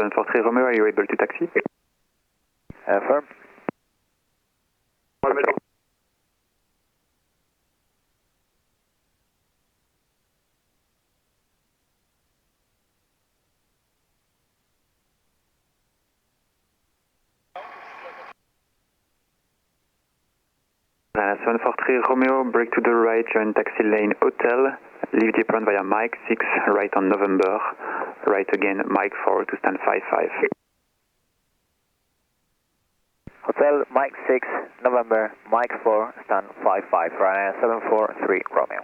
743 Romeo, are you able to taxi? Affirm. Ryanair 743 Romeo, break to the right, join taxi lane hotel, leave the apron via Mike 6, right on November, right again Mike 4 to stand 55. Hotel Mike 6, November, Mike 4, stand 55, Ryanair 743 Romeo.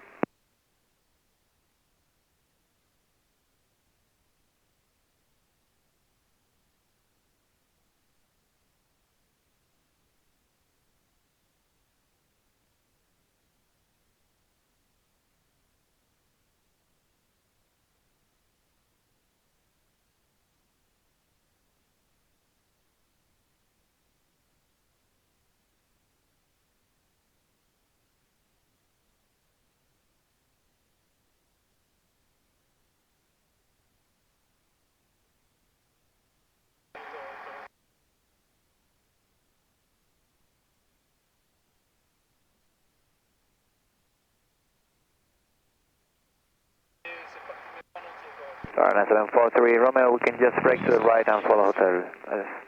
Ryanair 743 Romeo, we can just break to the right and follow hotel.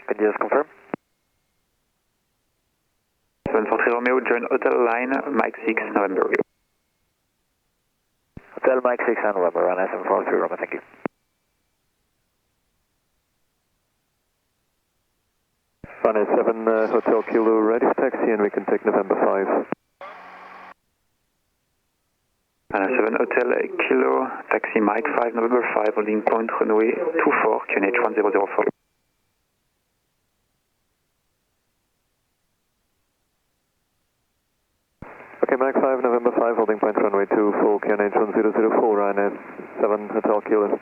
Can you just confirm? 743 Romeo, join hotel line Mike 6, November. Hotel Mike 6 and November, Ryanair 743 Romeo, thank you. Ryanair 7 Hotel Kilo, ready for taxi and we can take November 5. Ryanair 7 Hotel Kilo, taxi Mike 5, November 5, holding point runway 24, QNH 1004. Okay, Mike 5, November 5, holding point runway 24, QNH 1004, Ryanair 7 Hotel Kilo.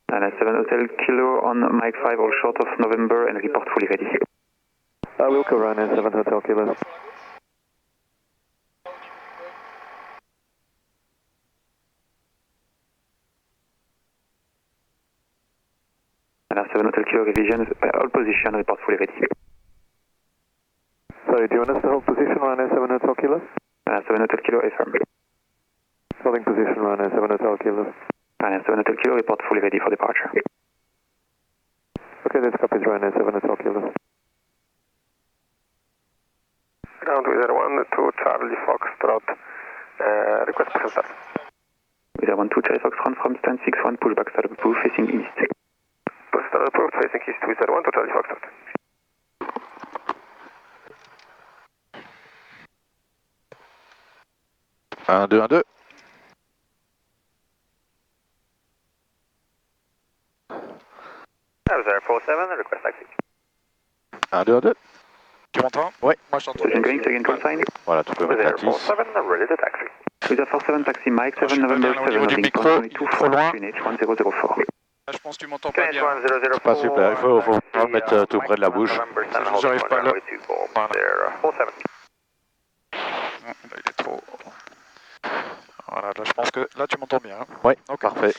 Ryanair 7 Hotel Kilo on Mike 5, all short of November and report fully ready. Wilco, Ryanair 7 Hotel Kilo. Ryanair 7 Hotel Kilo revision, all position, report fully ready. Sorry, do you want us to hold position, Ryanair 7 Hotel Kilo? Ryanair 7 Hotel Kilo, affirm. Holding position, Ryanair 7 Hotel Kilo. Ryanair 7 Hotel Kilo, report fully ready for departure. Okay, this copies Ryanair 7 Hotel Kilo. Ground Wizard 1 to Charlie Foxtrot, request push start. Wizard 1 to Charlie Foxtrot from stand 61, pushback start approved, facing east. Push start approved, facing east, Wizard 1 to Charlie Foxtrot. Un, deux, un, deux. Wizard 47, request taxi. 1, 2, 1, 2. Tu m'entends? Oui. Moi je t'entends. Station going, second consign. Voilà, tu peux mettre la Wizard tisse. 47, ready to taxi. Wizard 47, taxi Mike Non, je 7, suis pas November bien là au 7, niveau du holding micro, point runway il est trop loin. 24, QNH 1004. Là, je pense que tu m'entends pas QNH bien. 1004. Pas super, il faut vraiment mettre tout près de la bouche. J'arrive pas là. Voilà. Voilà. 47. Là, il est trop... Voilà, là je pense que... Là tu m'entends bien. Hein. Oui, Ok. parfait.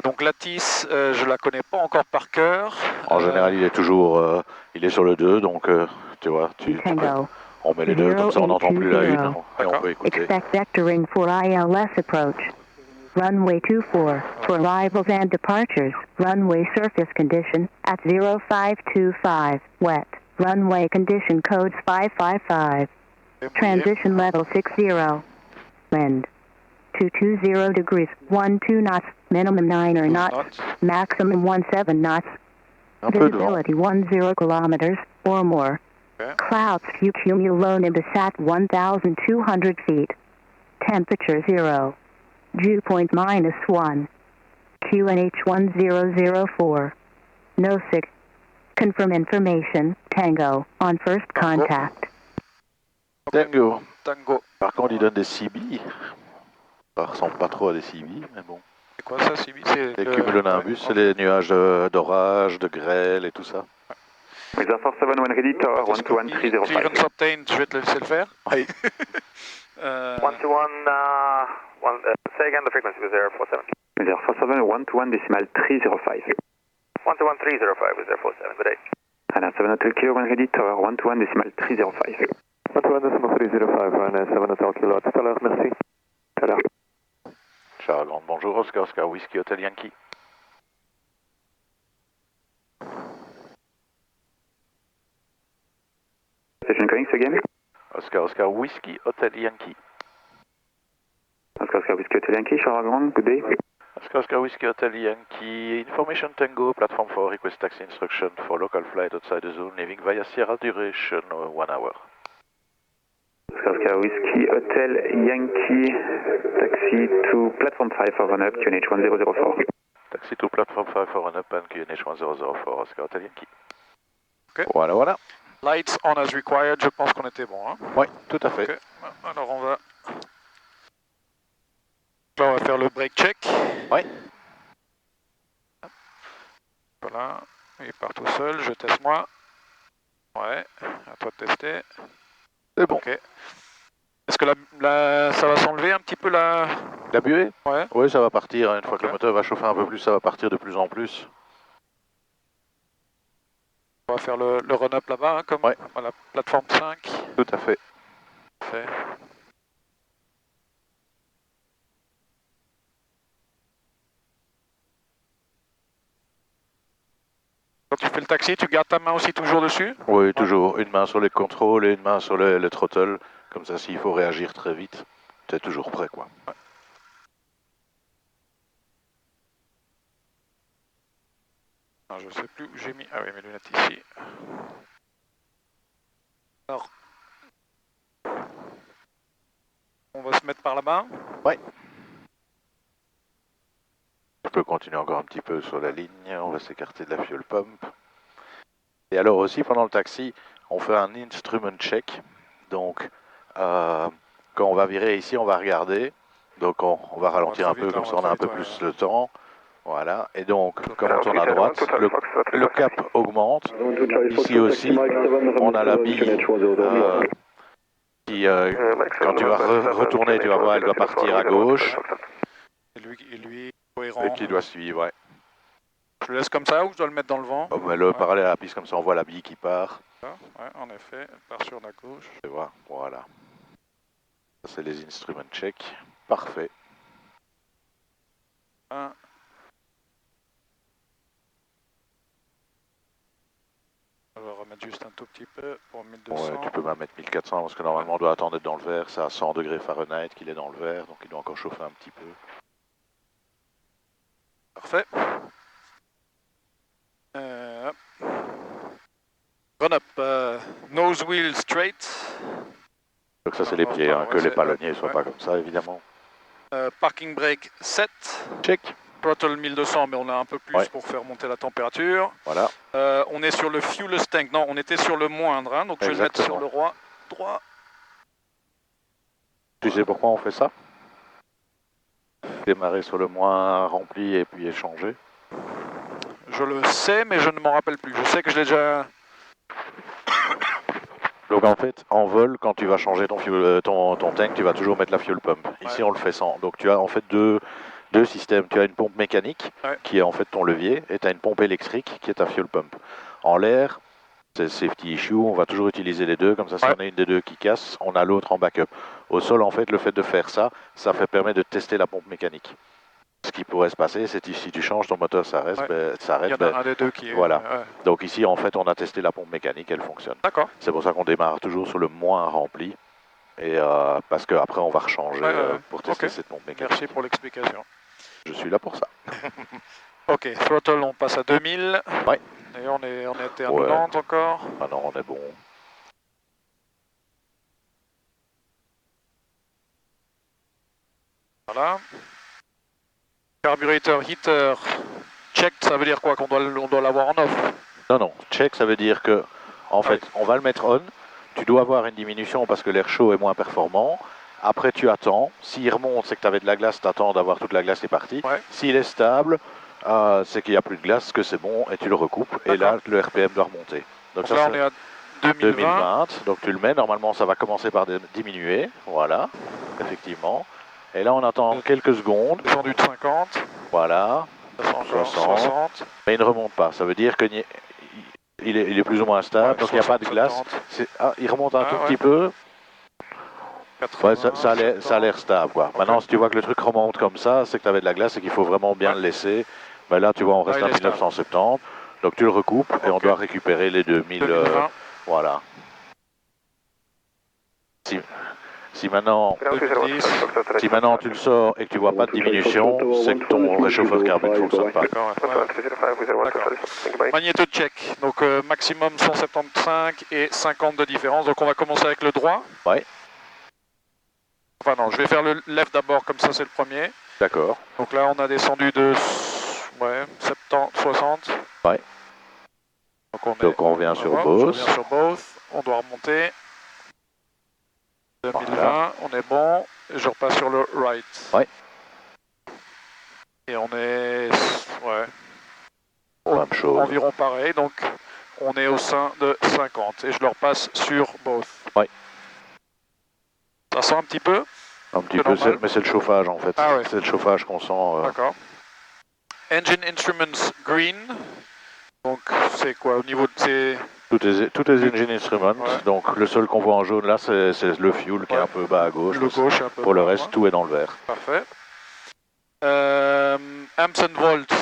Donc la TIS, je la connais pas encore par cœur. En général, il est toujours... il est sur le 2, donc tu vois, tu peux, on met les deux, comme ça on n'entend plus la 1 et on peut écouter. Expect vectoring for ILS approach. Runway 24 for arrivals and departures. Runway surface condition at 0525. Wet. Runway condition codes 555. Transition level 60. Wind 220 degrees, 12 knots, minimum 9 knots, maximum 17 knots. Un peu de vent. Visibility 10 kilometers or more. Okay. Clouds few cumulonimbus at 1,200 feet. Temperature 0. Dew point -1. QNH 1004. No sig. Confirm information. Tango on first contact. Tango. Tango. Par contre, il donne des CB. Ça ressemble pas trop à des CB, mais bon. C'est quoi ça, CB? Les cumulonimbus, c'est les nuages d'orage, de grêle et tout ça. Wizard 47, one ready, tower 121-305. Clearance obtained, je vais te laisser le faire. Oui. 121, say again the frequency, Wizard 47. Wizard 47, 121 decimal 305. 121.305 is 047, good day. Ryanair 7 Hotel Kilo, 1 ready, tower 121.305. 121.305, Ryanair 7 Hotel Kilo, à tout à l'heure, merci. Tout à l'heure. Charles Grande, bonjour, Oscar, Oscar, Whiskey, Hotel Yankee. Station calling again. Oscar, Oscar, Whiskey, Hotel Yankee. Oscar, Oscar, Whiskey Hotel Yankee, Charles Grande, good day. Oscar, Oscar, Whiskey, Hotel Yankee, Information Tango, platform 4, request taxi instruction for local flight outside the zone, leaving via Sierra, duration 1 hour. Oscar, Oscar, Whiskey Hotel Yankee, taxi to platform 5 for run up, QNH 1004. Taxi to platform 5 for run up and QNH 1004, Oscar, Hotel Yankee. Ok. Voilà, voilà. Lights on as required, je pense qu'on était bon. Hein. Oui, tout à fait. Okay. Alors on va... Là on va faire le brake check. Oui. Voilà, il part tout seul, je teste moi. Ouais, à toi de tester. C'est bon. Ok. Est-ce que ça va s'enlever un petit peu la... La buée? Ouais. Oui, ça va partir. Une fois Ok. que le moteur va chauffer un peu plus, ça va partir de plus en plus. On va faire le run-up là-bas, hein, comme à la plateforme 5. Tout à fait. Parfait. Quand tu fais le taxi, tu gardes ta main aussi toujours dessus? Oui, toujours. Une main sur les contrôles et une main sur le throttle. Comme ça, s'il faut réagir très vite, tu es toujours prêt, quoi. Ouais. Ah, je sais plus où j'ai mis. Ah oui, mes lunettes ici. Alors, on va se mettre par là-bas. Ouais. On peut continuer encore un petit peu sur la ligne. On va s'écarter de la fuel pump. Et alors aussi, pendant le taxi, on fait un instrument check. Donc, quand on va virer ici, on va regarder. Donc, on va ralentir un peu, comme ça on a un peu plus le temps. Voilà, et donc, comme on tourne à droite, le cap augmente. Ici aussi, on a la bille qui, quand tu vas retourner, tu vas voir, elle doit partir à gauche. Et lui cohérent. Et qui doit suivre, ouais. Je le laisse comme ça ou je dois le mettre dans le vent? Oh, le parallèle à la piste, comme ça on voit la bille qui part. Ouais, en effet, elle part sur la gauche. Tu vois, voilà. Ça, c'est les instrument check. Parfait. On va remettre juste un tout petit peu pour 1200. Ouais, tu peux même mettre 1400 parce que normalement on doit attendre d'être dans le vert. C'est à 100 degrés Fahrenheit qu'il est dans le vert, donc il doit encore chauffer un petit peu. Parfait. Run up, nose wheel straight. Donc ça c'est les pieds, hein, que les palonniers ne soient pas comme ça évidemment. Parking brake 7. Check. Throttle 1200, mais on a un peu plus pour faire monter la température. Voilà. On est sur le fuel tank. Non, on était sur le moindre, hein, donc je vais le mettre sur le droit. Tu sais pourquoi on fait ça? Démarrer sur le moins rempli et puis échanger. Je le sais, mais je ne m'en rappelle plus. Je sais que je l'ai déjà... Donc en fait, en vol, quand tu vas changer ton tank, tu vas toujours mettre la fuel pump. Ici, on le fait sans. Donc tu as en fait deux systèmes. Tu as une pompe mécanique, qui est en fait ton levier, et tu as une pompe électrique, qui est ta fuel pump. En l'air, c'est safety issue, on va toujours utiliser les deux, comme ça, si on a une des deux qui casse, on a l'autre en backup. Au sol, en fait, le fait de faire ça, ça permet de tester la pompe mécanique. Ce qui pourrait se passer, c'est que si tu changes, ton moteur s'arrête. Il y en a un des deux qui est... Voilà. Donc ici, en fait, on a testé la pompe mécanique, elle fonctionne. D'accord. C'est pour ça qu'on démarre toujours sur le moins rempli. Et parce qu'après, on va rechanger pour tester cette pompe mécanique. Merci pour l'explication. Je suis là pour ça. Ok, throttle, on passe à 2000. Ouais. Et on était à 90 encore. Ah non, on est bon. Voilà. Carburetor heater check, ça veut dire quoi? Qu'on doit l'avoir en off? Non, check, ça veut dire que, en fait, on va le mettre on. Tu dois avoir une diminution parce que l'air chaud est moins performant. Après, tu attends. S'il remonte, c'est que tu avais de la glace, tu attends d'avoir toute la glace est partie. S'il est stable, c'est qu'il n'y a plus de glace, que c'est bon, et tu le recoupes. Et là, le RPM doit remonter. Donc ça, là, on est à 2020. Donc tu le mets, normalement, ça va commencer par diminuer. Voilà, effectivement. Et là, on attend quelques secondes. Descendu de 50. Voilà. Ça change 60. Mais il ne remonte pas. Ça veut dire que il est plus ou moins stable, donc il n'y a pas de glace. Il remonte un tout petit peu. 80, Ouais, ça a l'air stable, quoi. Okay. Maintenant, si tu vois que le truc remonte comme ça, c'est que tu avais de la glace et qu'il faut vraiment bien le laisser. Mais là, tu vois, on reste à 1970. Donc tu le recoupes et on doit récupérer les 2000. Voilà. Si maintenant tu le sors et que tu vois pas de diminution, c'est que ton réchauffeur carbone ne fonctionne pas. D'accord. Magnéto check. Donc maximum 175 et 50 de différence. Donc on va commencer avec le droit. Ouais. Enfin non, je vais faire le left d'abord, comme ça c'est le premier. D'accord. Donc là on a descendu de 70, 60. Ouais. Donc on revient sur both. On doit remonter. 2020, voilà. On est bon. Et je repasse sur le right. Ouais. Et on est Même chose. Environ pareil. Donc on est au sein de 50. Et je le repasse sur both. Ouais. Ça sent un petit peu. Un petit peu, mais c'est le chauffage en fait. Ah ouais. C'est le chauffage qu'on sent. D'accord. Engine instruments green. Donc c'est quoi au niveau de Tout est engine instruments. Ouais. Donc le seul qu'on voit en jaune là, c'est le fuel qui est un peu bas à gauche. Le gauche un peu. Pour le reste, tout est dans le vert. Parfait. Amps and volts,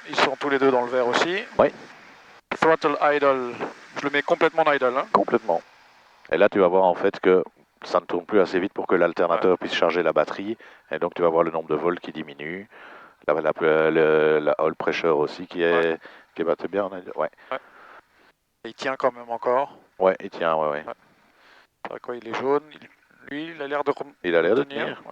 ils sont tous les deux dans le vert aussi. Oui. Throttle idle, je le mets complètement en idle. Hein. Complètement. Et là, tu vas voir en fait que ça ne tourne plus assez vite pour que l'alternateur puisse charger la batterie. Et donc, tu vas voir le nombre de volts qui diminue. La oil pressure aussi qui est battu bien. Ouais. Et il tient quand même encore. Ouais, il tient, ouais. Quoi, il est jaune. Lui, il a l'air de tenir.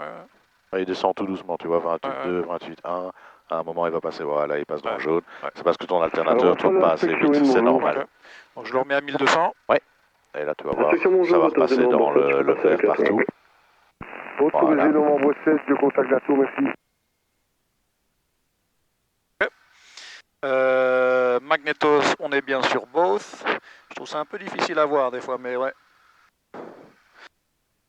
Ouais, il descend tout doucement, tu vois, 28.2, 28.1. À un moment, il va passer, voilà, il passe dans le jaune. C'est parce que ton alternateur ne tourne pas assez vite, c'est normal. Okay. Donc je le remets à 1200. Ouais. Et là, tu vas voir, ça va repasser dans le vert partout. Autorisé le membre 16, je contacte la tour, merci. Magnetos, on est bien sur both. Je trouve ça un peu difficile à voir des fois, mais ouais.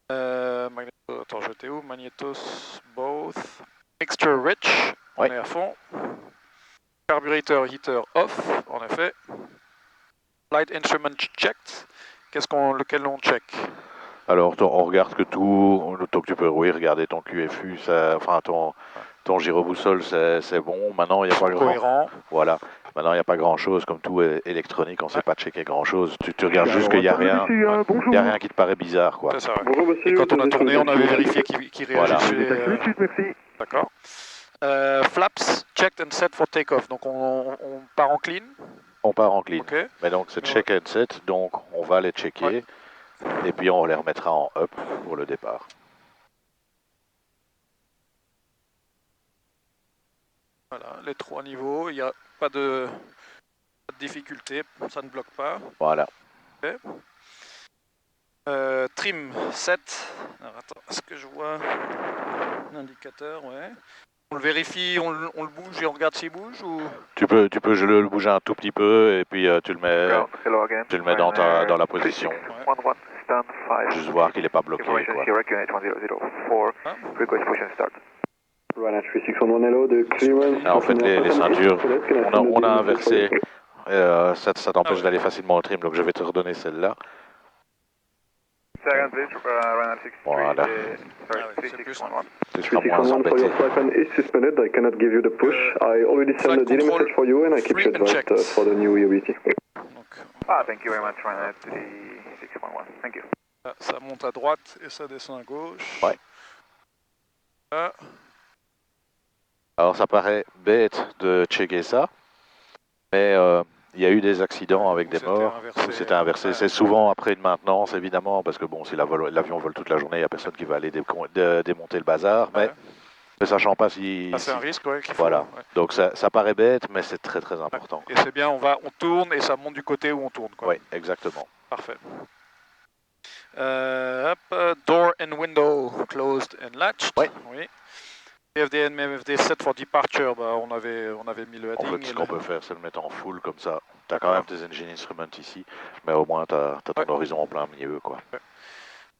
Magnetos, attends, j'étais où? Magnetos, both. Mixture rich, on est à fond. Carburetor heater off, en effet. Light instrument checked. Lequel on check? Alors, on regarde que tout, donc tu peux, regarder ton QFU, enfin ton gyroboussole, c'est bon. Maintenant, il n'y a pas cohérent. Voilà. Maintenant, il n'y a pas grand-chose, comme tout est électronique, on ne sait pas checker grand-chose. Tu regardes juste qu'il n'y a rien. Il n'y a rien qui te paraît bizarre, quoi. C'est ça, ouais. Bonjour, monsieur, et quand on a tourné, on avait vérifié qu'il réagissait. Merci. D'accord. Flaps, checked and set for takeoff. Donc on part en clean. On part en clean. Okay. Mais donc c'est check and set, donc on va les checker. Et puis on les remettra en up pour le départ. Voilà, les 3 niveaux, il n'y a pas de difficulté, ça ne bloque pas. Voilà. Okay. Trim 7. Alors attends, est-ce que je vois l'indicateur? Ouais. On le vérifie, on le bouge et on regarde s'il bouge ou... Tu peux le bouger un tout petit peu et puis tu le mets dans la position. Ouais. Juste voir qu'il n'est pas bloqué, quoi. Alors, en fait, les ceintures, on a inversé. Ça t'empêche d'aller facilement au trim, donc je vais te redonner celle-là. Voilà. Tu seras moins embêté. Thank you very much, Ryanair 3611. Thank you. Ça monte à droite et ça descend à gauche. Ouais. Là. Alors ça paraît bête de checker ça, mais il y a eu des accidents avec des morts où c'était inversé. C'est souvent après une maintenance, évidemment, parce que bon, si l'avion vole toute la journée, il n'y a personne qui va aller démonter le bazar, mais ne sachant pas si... c'est un risque, ouais, qu'il faut... Voilà, donc ça paraît bête, mais c'est très très important. Et c'est bien, on tourne et ça monte du côté où on tourne, quoi. Oui, exactement. Parfait. Door and window closed and latched. Oui. PFD and MFD set for departure, on avait mis le heading. En fait, ce qu'on peut faire, c'est le mettre en full comme ça. Tu as quand même tes engine instruments ici, mais au moins tu as ton horizon en plein milieu, quoi.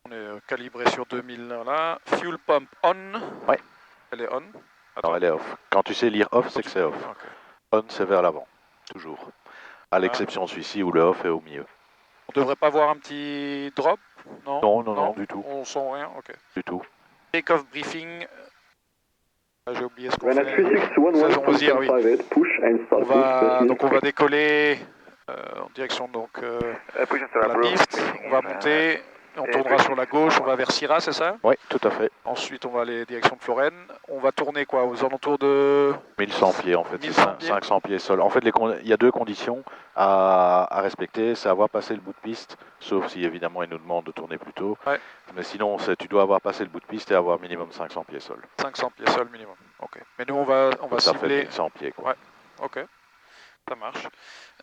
On est calibré sur 2000 là. Fuel pump on. Ouais. Elle est on. Non, elle est off. Quand tu sais lire off, c'est que c'est off. Okay. On, c'est vers l'avant, toujours. À l'exception de celui-ci où le off est au milieu. On devrait pas voir un petit drop? Non, non, du tout. On sent rien, ok. Du tout. Take-off briefing. Ah, j'ai oublié ce qu'on Runway fait. 3611, push and start. Donc on va décoller en direction donc, de la piste. On va monter. On tournera sur la gauche, on va vers Syrah, c'est ça? Oui, tout à fait. Ensuite, on va aller direction de Florène. On va tourner quoi? Aux alentours de 1100 pieds en fait, 1100 pieds. 500 pieds sol. En fait, il y a deux conditions à respecter, c'est avoir passé le bout de piste, sauf si évidemment il nous demande de tourner plus tôt. Ouais. Mais sinon, tu dois avoir passé le bout de piste et avoir minimum 500 pieds sol. 500 pieds sol minimum, ok. Mais nous, on va Ça cibler... fait 1100 pieds quoi. Ouais, ok. Ça marche.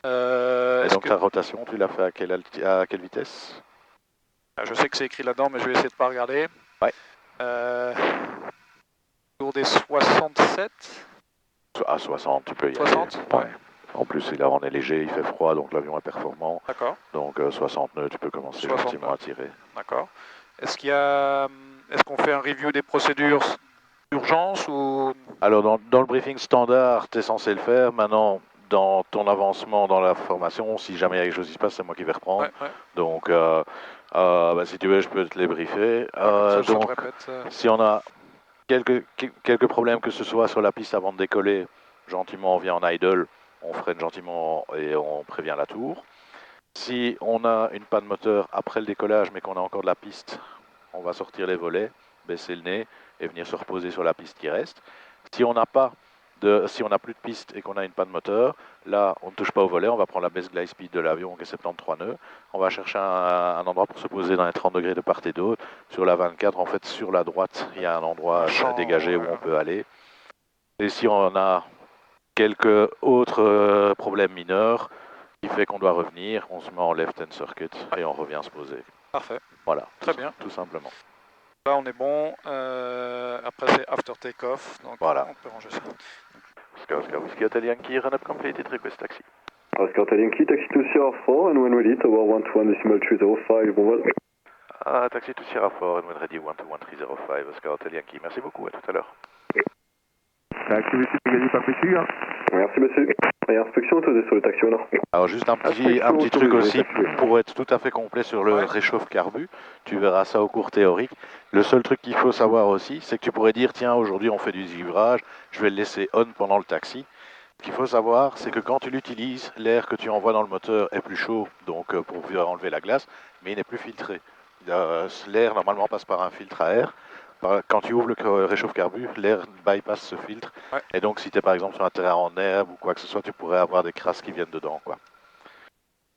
Et donc ta rotation, tu l'as fait à quelle vitesse? Je sais que c'est écrit là-dedans, mais je vais essayer de ne pas regarder. Ouais. Autour des 67. À 60, tu peux y 60 aller. Ouais. En plus, là, on est léger, il fait froid, donc l'avion est performant. D'accord. Donc 60 nœuds, tu peux commencer gentiment à tirer. D'accord. Est-ce qu'on fait un review des procédures d'urgence ou... Alors, dans le briefing standard, tu es censé le faire. Maintenant, dans ton avancement dans la formation, si jamais il y a quelque chose qui se passe, c'est moi qui vais reprendre. Ouais. Donc, si tu veux, je peux te les briefer. Donc, si on a quelques problèmes, que ce soit sur la piste avant de décoller, gentiment on vient en idle, on freine gentiment et on prévient la tour. Si on a une panne moteur après le décollage, mais qu'on a encore de la piste, on va sortir les volets, baisser le nez et venir se reposer sur la piste qui reste. Si on n'a plus de piste et qu'on a une panne moteur, là, on ne touche pas au volet, on va prendre la base glide speed de l'avion qui est 73 nœuds. On va chercher un endroit pour se poser dans les 30 degrés de part et d'autre. Sur la 24, en fait, sur la droite, il y a un endroit dégagé où on peut aller. Et si on a quelques autres problèmes mineurs qui fait qu'on doit revenir, on se met en left hand circuit et on revient se poser. Parfait. Voilà. Très bien. Tout simplement. Là, on est bon. Après, c'est after take-off. Donc, voilà. On peut ranger ça. Oscar Whiskey Hotel Yankee, run up completed, request taxi. Oscar Hotel Yankee, taxi to Sierra 4, and when ready, tower 121.305, bon vol. Taxi to Sierra 4, and when ready, 121.305, Oscar Hotel Yankee. Merci beaucoup, à tout à l'heure. Taxi, monsieur, Pegasi, pas précis, hein. Merci, monsieur. Et inspection autorisée sur le taxi au nord. Alors, juste un petit truc aussi, pour être tout à fait complet sur le réchauffe-carbu, tu verras ça au cours théorique. Le seul truc qu'il faut savoir aussi, c'est que tu pourrais dire, tiens, aujourd'hui on fait du givrage, je vais le laisser on pendant le taxi. Ce qu'il faut savoir, c'est que quand tu l'utilises, l'air que tu envoies dans le moteur est plus chaud, donc pour pouvoir enlever la glace, mais il n'est plus filtré. L'air, normalement, passe par un filtre à air. Quand tu ouvres le réchauffe-carbu, l'air bypass ce filtre. Ouais. Et donc, si tu es par exemple sur un terrain en herbe ou quoi que ce soit, tu pourrais avoir des crasses qui viennent dedans, quoi.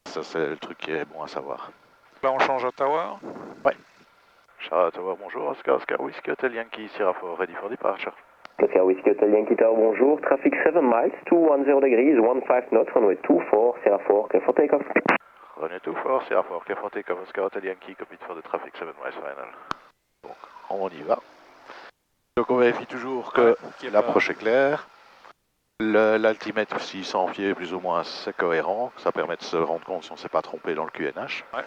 Ça, c'est le truc qui est bon à savoir. Là, on change à tower. Ouais. Charles Tower, bonjour. Oscar Whiskey Hotel Yankee, Sierra 4, ready for departure. Oscar Whiskey Hotel Yankee Tower, bonjour. Traffic 7 miles, 210 degrees, 15 knots, runway 24, Sierra 4, clear for takeoff. Runway 24, Sierra 4, clear for takeoff, Oscar Hotel Yankee, copied for the traffic 7 miles final. Donc, on y va. Donc on vérifie toujours que l'approche est claire. L'altimètre 600 pieds plus ou moins c'est cohérent. Ça permet de se rendre compte si on ne s'est pas trompé dans le QNH. Ouais.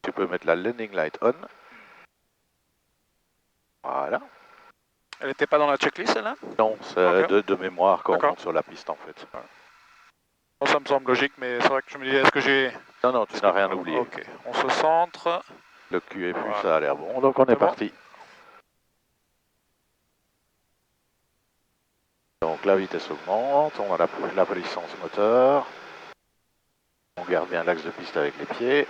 Tu peux mettre la landing light on. Voilà. Elle n'était pas dans la checklist celle-là? Non, c'est de mémoire quand on monte sur la piste en fait. Ouais. Bon, ça me semble logique, mais c'est vrai que je me disais, est-ce que j'ai... Non, tu n'as rien oublié. Ok, on se centre. Le QE+, ça a l'air bon, donc on est parti. Donc la vitesse augmente, on a la puissance moteur. On garde bien l'axe de piste avec les pieds.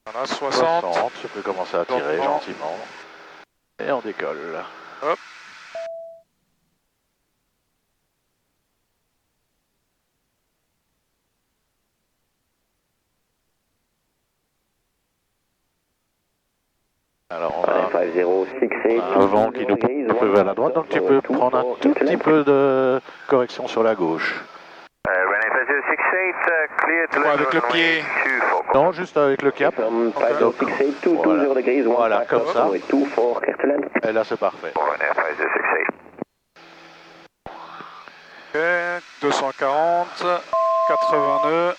Voilà, 60. Tu peux commencer à tirer gentiment. Et on décolle. Hop. Alors on a un vent qui nous pousse vers la droite, donc tu peux prendre un tout petit peu de correction sur la gauche. Avec le pied. Non, juste avec le cap. Donc, voilà, comme ça. Et là c'est parfait. Ok, 240, 80 nœuds.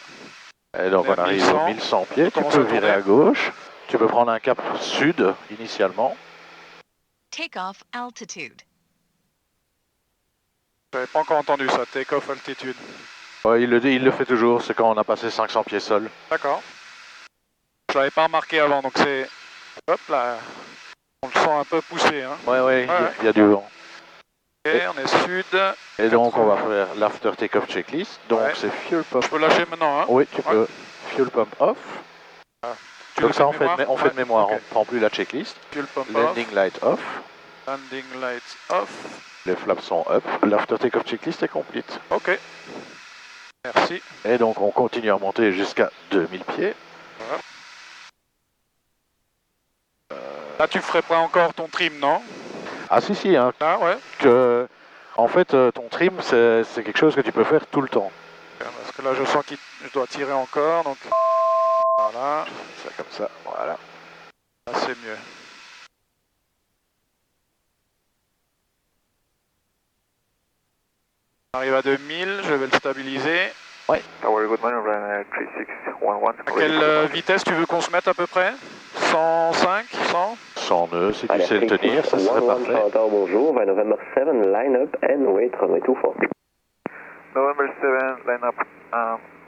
Et donc on arrive aux 1100 pieds, tu peux virer à gauche. Tu peux prendre un cap sud initialement. Takeoff altitude. J'avais pas encore entendu ça, take-off altitude. Ouais, il le fait toujours, c'est quand on a passé 500 pieds sol. D'accord. Je l'avais pas remarqué avant, donc c'est... Hop là, on le sent un peu poussé. Hein. Ouais, il y a du vent. Ok, on est sud. Et donc on va faire l'after take-off checklist. Donc c'est fuel pump. Je peux lâcher maintenant, hein? Oui, tu peux. Fuel pump off. Ah. Donc ça, on fait de mémoire, okay. On prend plus la checklist. Fuel pump Landing off. light off. Landing lights off. Les flaps sont up. L'after take-off checklist est complete. Ok. Merci. Et donc on continue à monter jusqu'à 2000 pieds. Voilà. Là tu ferais pas encore ton trim, non? Ah si, hein. Ah ouais. En fait, ton trim, c'est quelque chose que tu peux faire tout le temps. Parce que là je sens que je dois tirer encore, donc voilà. Ça comme ça, voilà. Là c'est mieux. On arrive à 2000, je vais le stabiliser. Ouais. Tower, good morning, Ryanair 3611. À quelle vitesse tu veux qu'on se mette à peu près? 105, 100? 100 nœuds, si tu sais le tenir, ça serait parfait. Bonjour, November 7, line up and wait, runway 24. November 7, line up,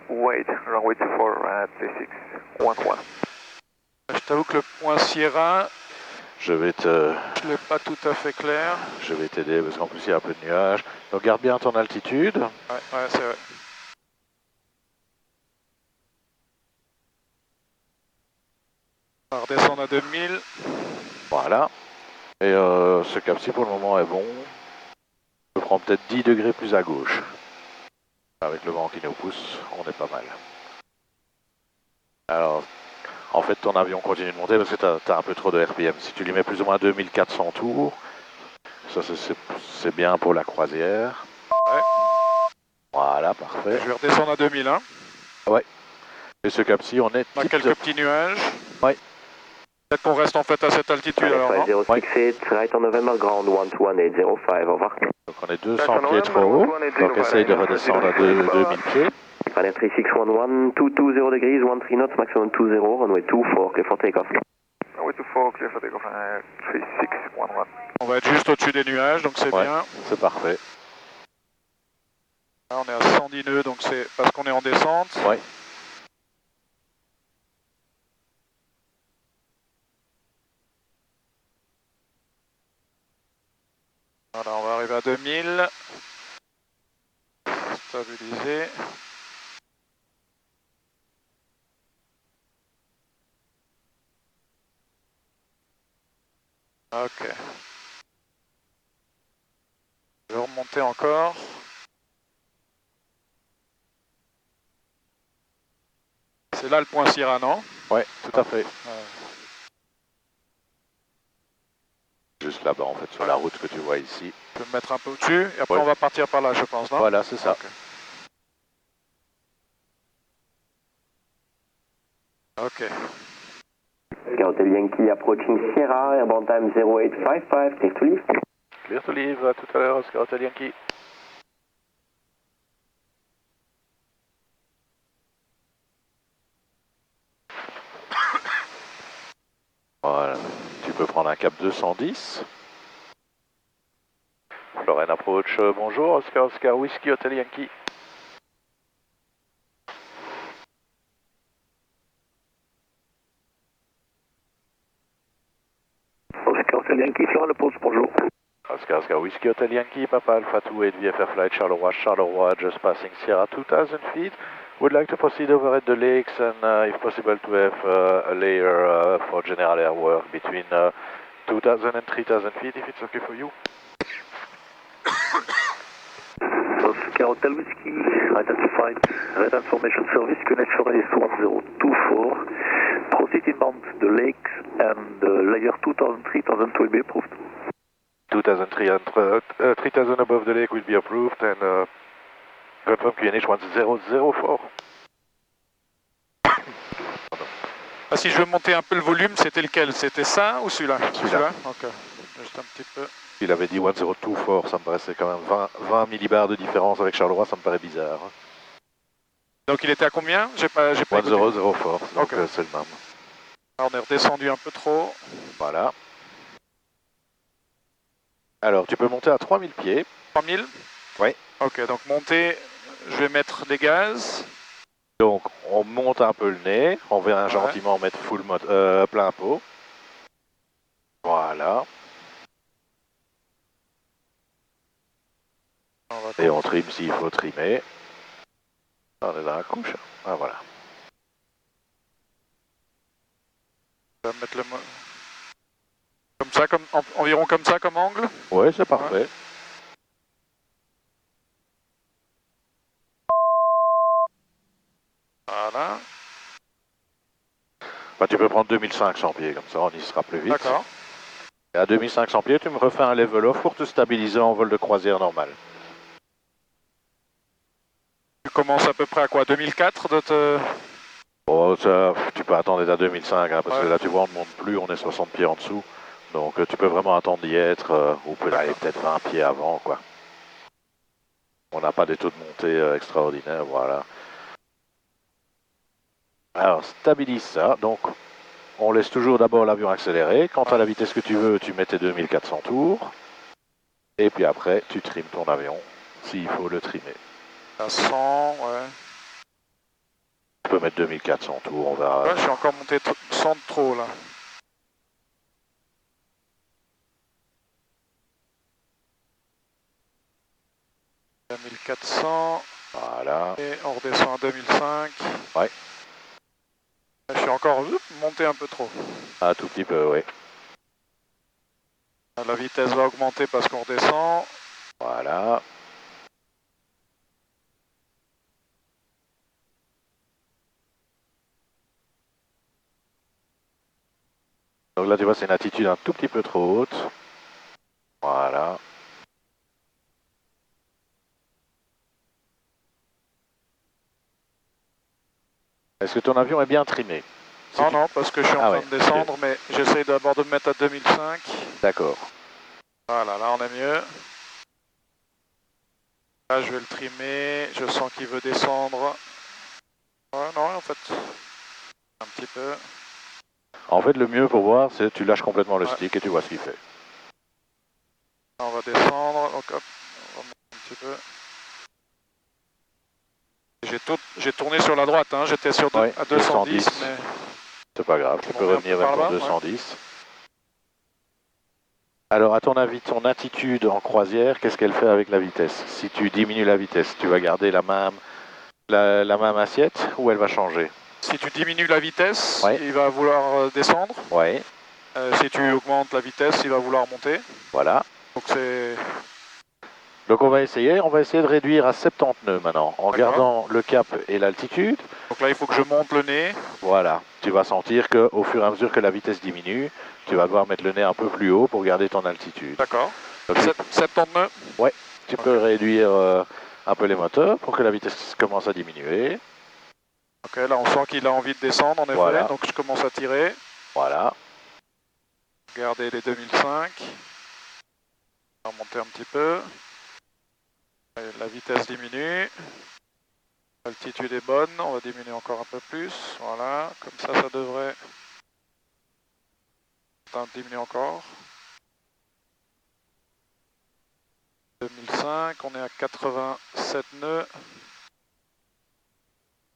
wait, runway 24, Ryanair 3611. Je t'avoue que le point Sierra, je l'ai pas tout à fait clair. Je vais t'aider parce qu'en plus il y a un peu de nuages. Donc garde bien ton altitude. Ouais, c'est vrai. On va redescendre à 2000. Voilà. Et ce cap-ci pour le moment est bon. Je prends peut-être 10 degrés plus à gauche. Avec le vent qui nous pousse, on est pas mal. Alors, en fait ton avion continue de monter parce que tu as un peu trop de RPM. Si tu lui mets plus ou moins 2400 tours, ça c'est bien pour la croisière. Ouais. Voilà, parfait. Je vais redescendre à 2000. Hein. Ouais. Et ce cap-ci, on est... On a quelques petits nuages. Ouais. Peut-être qu'on reste en fait à cette altitude alors, non? 068, right on November ground 12105, au revoir. Donc on est 200 pieds trop haut, donc essaye de redescendre à 2000 pieds. Ryanair 3611, 220 degrees, 13 knots, maximum 20, runway 24, clear for takeoff. Runway 24, clear for takeoff, Ryanair 3611. On va être juste au-dessus des nuages, donc c'est bien. C'est parfait. Là on est à 110 nœuds, donc c'est parce qu'on est en descente. Ouais. Voilà, on va arriver à 2000. Stabiliser. Ok. Je vais remonter encore. C'est là le point Sierra, non? Ouais, tout à fait. Juste là-bas, en fait, sur la route que tu vois ici. Je vais me mettre un peu au-dessus, et après on va partir par là, je pense, non? Voilà, c'est ça. Ok. Hotel Yankee approaching Sierra, airborne time 0855, clear to leave. Clear to leave, à tout à l'heure, Oscar Hotel Yankee. Voilà, tu peux prendre un cap 210. Florène approach, bonjour, Oscar Whiskey Hotel Yankee. Oscar Hotel Yankee, Florène approach, bonjour. Oscar Whiskey Hotel Yankee, Papa Alpha 28 VFR flight Charleroi, just passing Sierra 2000 feet. Would like to proceed over at the lakes and if possible to have a layer for general air work between 2000 and 3000 feet if it's okay for you. Oscar Hotel Whiskey, identified, red information service, connection is 1024. Proceed inbound the lakes and layer 2000, 3000 will be approved. 3000 above the lake will be approved and confirm QNH 1004. Ah, si je veux monter un peu le volume, c'était lequel? C'était ça ou celui-là? Celui-là. Ok, juste un petit peu. Il avait dit 1024, ça me paraissait quand même 20 millibars de différence avec Charleroi, ça me paraît bizarre. Donc il était à combien? J'ai pas 1004, donc okay. c'est le même. Alors, on est redescendu un peu trop. Voilà. Alors, tu peux monter à 3000 pieds. 3000? Oui. Ok, donc monter, je vais mettre les gaz. Donc, on monte un peu le nez. On vient gentiment mettre plein pot. Voilà. Et on trime s'il faut trimer. On est dans la couche. Ah, voilà. On va mettre le... Comme ça, environ comme ça, comme angle? Oui, c'est parfait. Ouais. Voilà. Bah, tu peux prendre 2500 pieds, comme ça on y sera plus vite. D'accord. Et à 2500 pieds, tu me refais un level off pour te stabiliser en vol de croisière normal. Tu commences à peu près à quoi? 2004 de te... Oh, ça, tu peux attendre à 2005, hein, parce que là tu vois on ne monte plus, on est 60 pieds en dessous. Donc tu peux vraiment attendre d'y être, ou peut aller peut-être 20 pieds avant, quoi. On n'a pas des taux de montée extraordinaires, voilà. Alors stabilise ça, donc on laisse toujours d'abord l'avion accélérer. Quant à la vitesse que tu veux, tu mets tes 2400 tours. Et puis après, tu trimes ton avion, s'il faut le trimer. À 100, ouais. Tu peux mettre 2400 tours, on verra. Ouais, je suis encore monté 100 de trop là. À 1400. Voilà. Et on redescend à 2005. Ouais. Je suis encore monté un peu trop. Un tout petit peu, oui. La vitesse va augmenter parce qu'on redescend. Voilà. Donc là, tu vois, c'est une attitude un tout petit peu trop haute. Voilà. Est-ce que ton avion est bien trimé? Non, non, parce que je suis en train de descendre, mais j'essaie d'abord de me mettre à 2005. D'accord. Voilà, là on est mieux. Là je vais le trimer, je sens qu'il veut descendre. Ouais, non, en fait, un petit peu. En fait, le mieux pour voir, c'est tu lâches complètement le stick et tu vois ce qu'il fait. On va descendre, donc hop, on va monter un petit peu. J'ai tourné sur la droite, hein. J'étais sur à 210, mais... C'est pas grave, tu peux revenir vers ton 210. Ouais. Alors, à ton avis, ton attitude en croisière, qu'est-ce qu'elle fait avec la vitesse? Si tu diminues la vitesse, tu vas garder la même assiette ou elle va changer? Si tu diminues la vitesse, il va vouloir descendre. Ouais. Si tu augmentes la vitesse, il va vouloir monter. Voilà. Donc c'est... Donc on va essayer de réduire à 70 nœuds maintenant, en gardant le cap et l'altitude. Donc là, il faut que je monte le nez. Voilà, tu vas sentir qu'au fur et à mesure que la vitesse diminue, tu vas devoir mettre le nez un peu plus haut pour garder ton altitude. D'accord. 70 nœuds? Ouais, tu peux réduire un peu les moteurs pour que la vitesse commence à diminuer. Ok, là on sent qu'il a envie de descendre en effet, donc je commence à tirer. Voilà. Regardez les 2005. On va monter un petit peu. La vitesse diminue. L'altitude est bonne, on va diminuer encore un peu plus. Voilà, comme ça devrait diminuer encore. 2005, on est à 87 nœuds.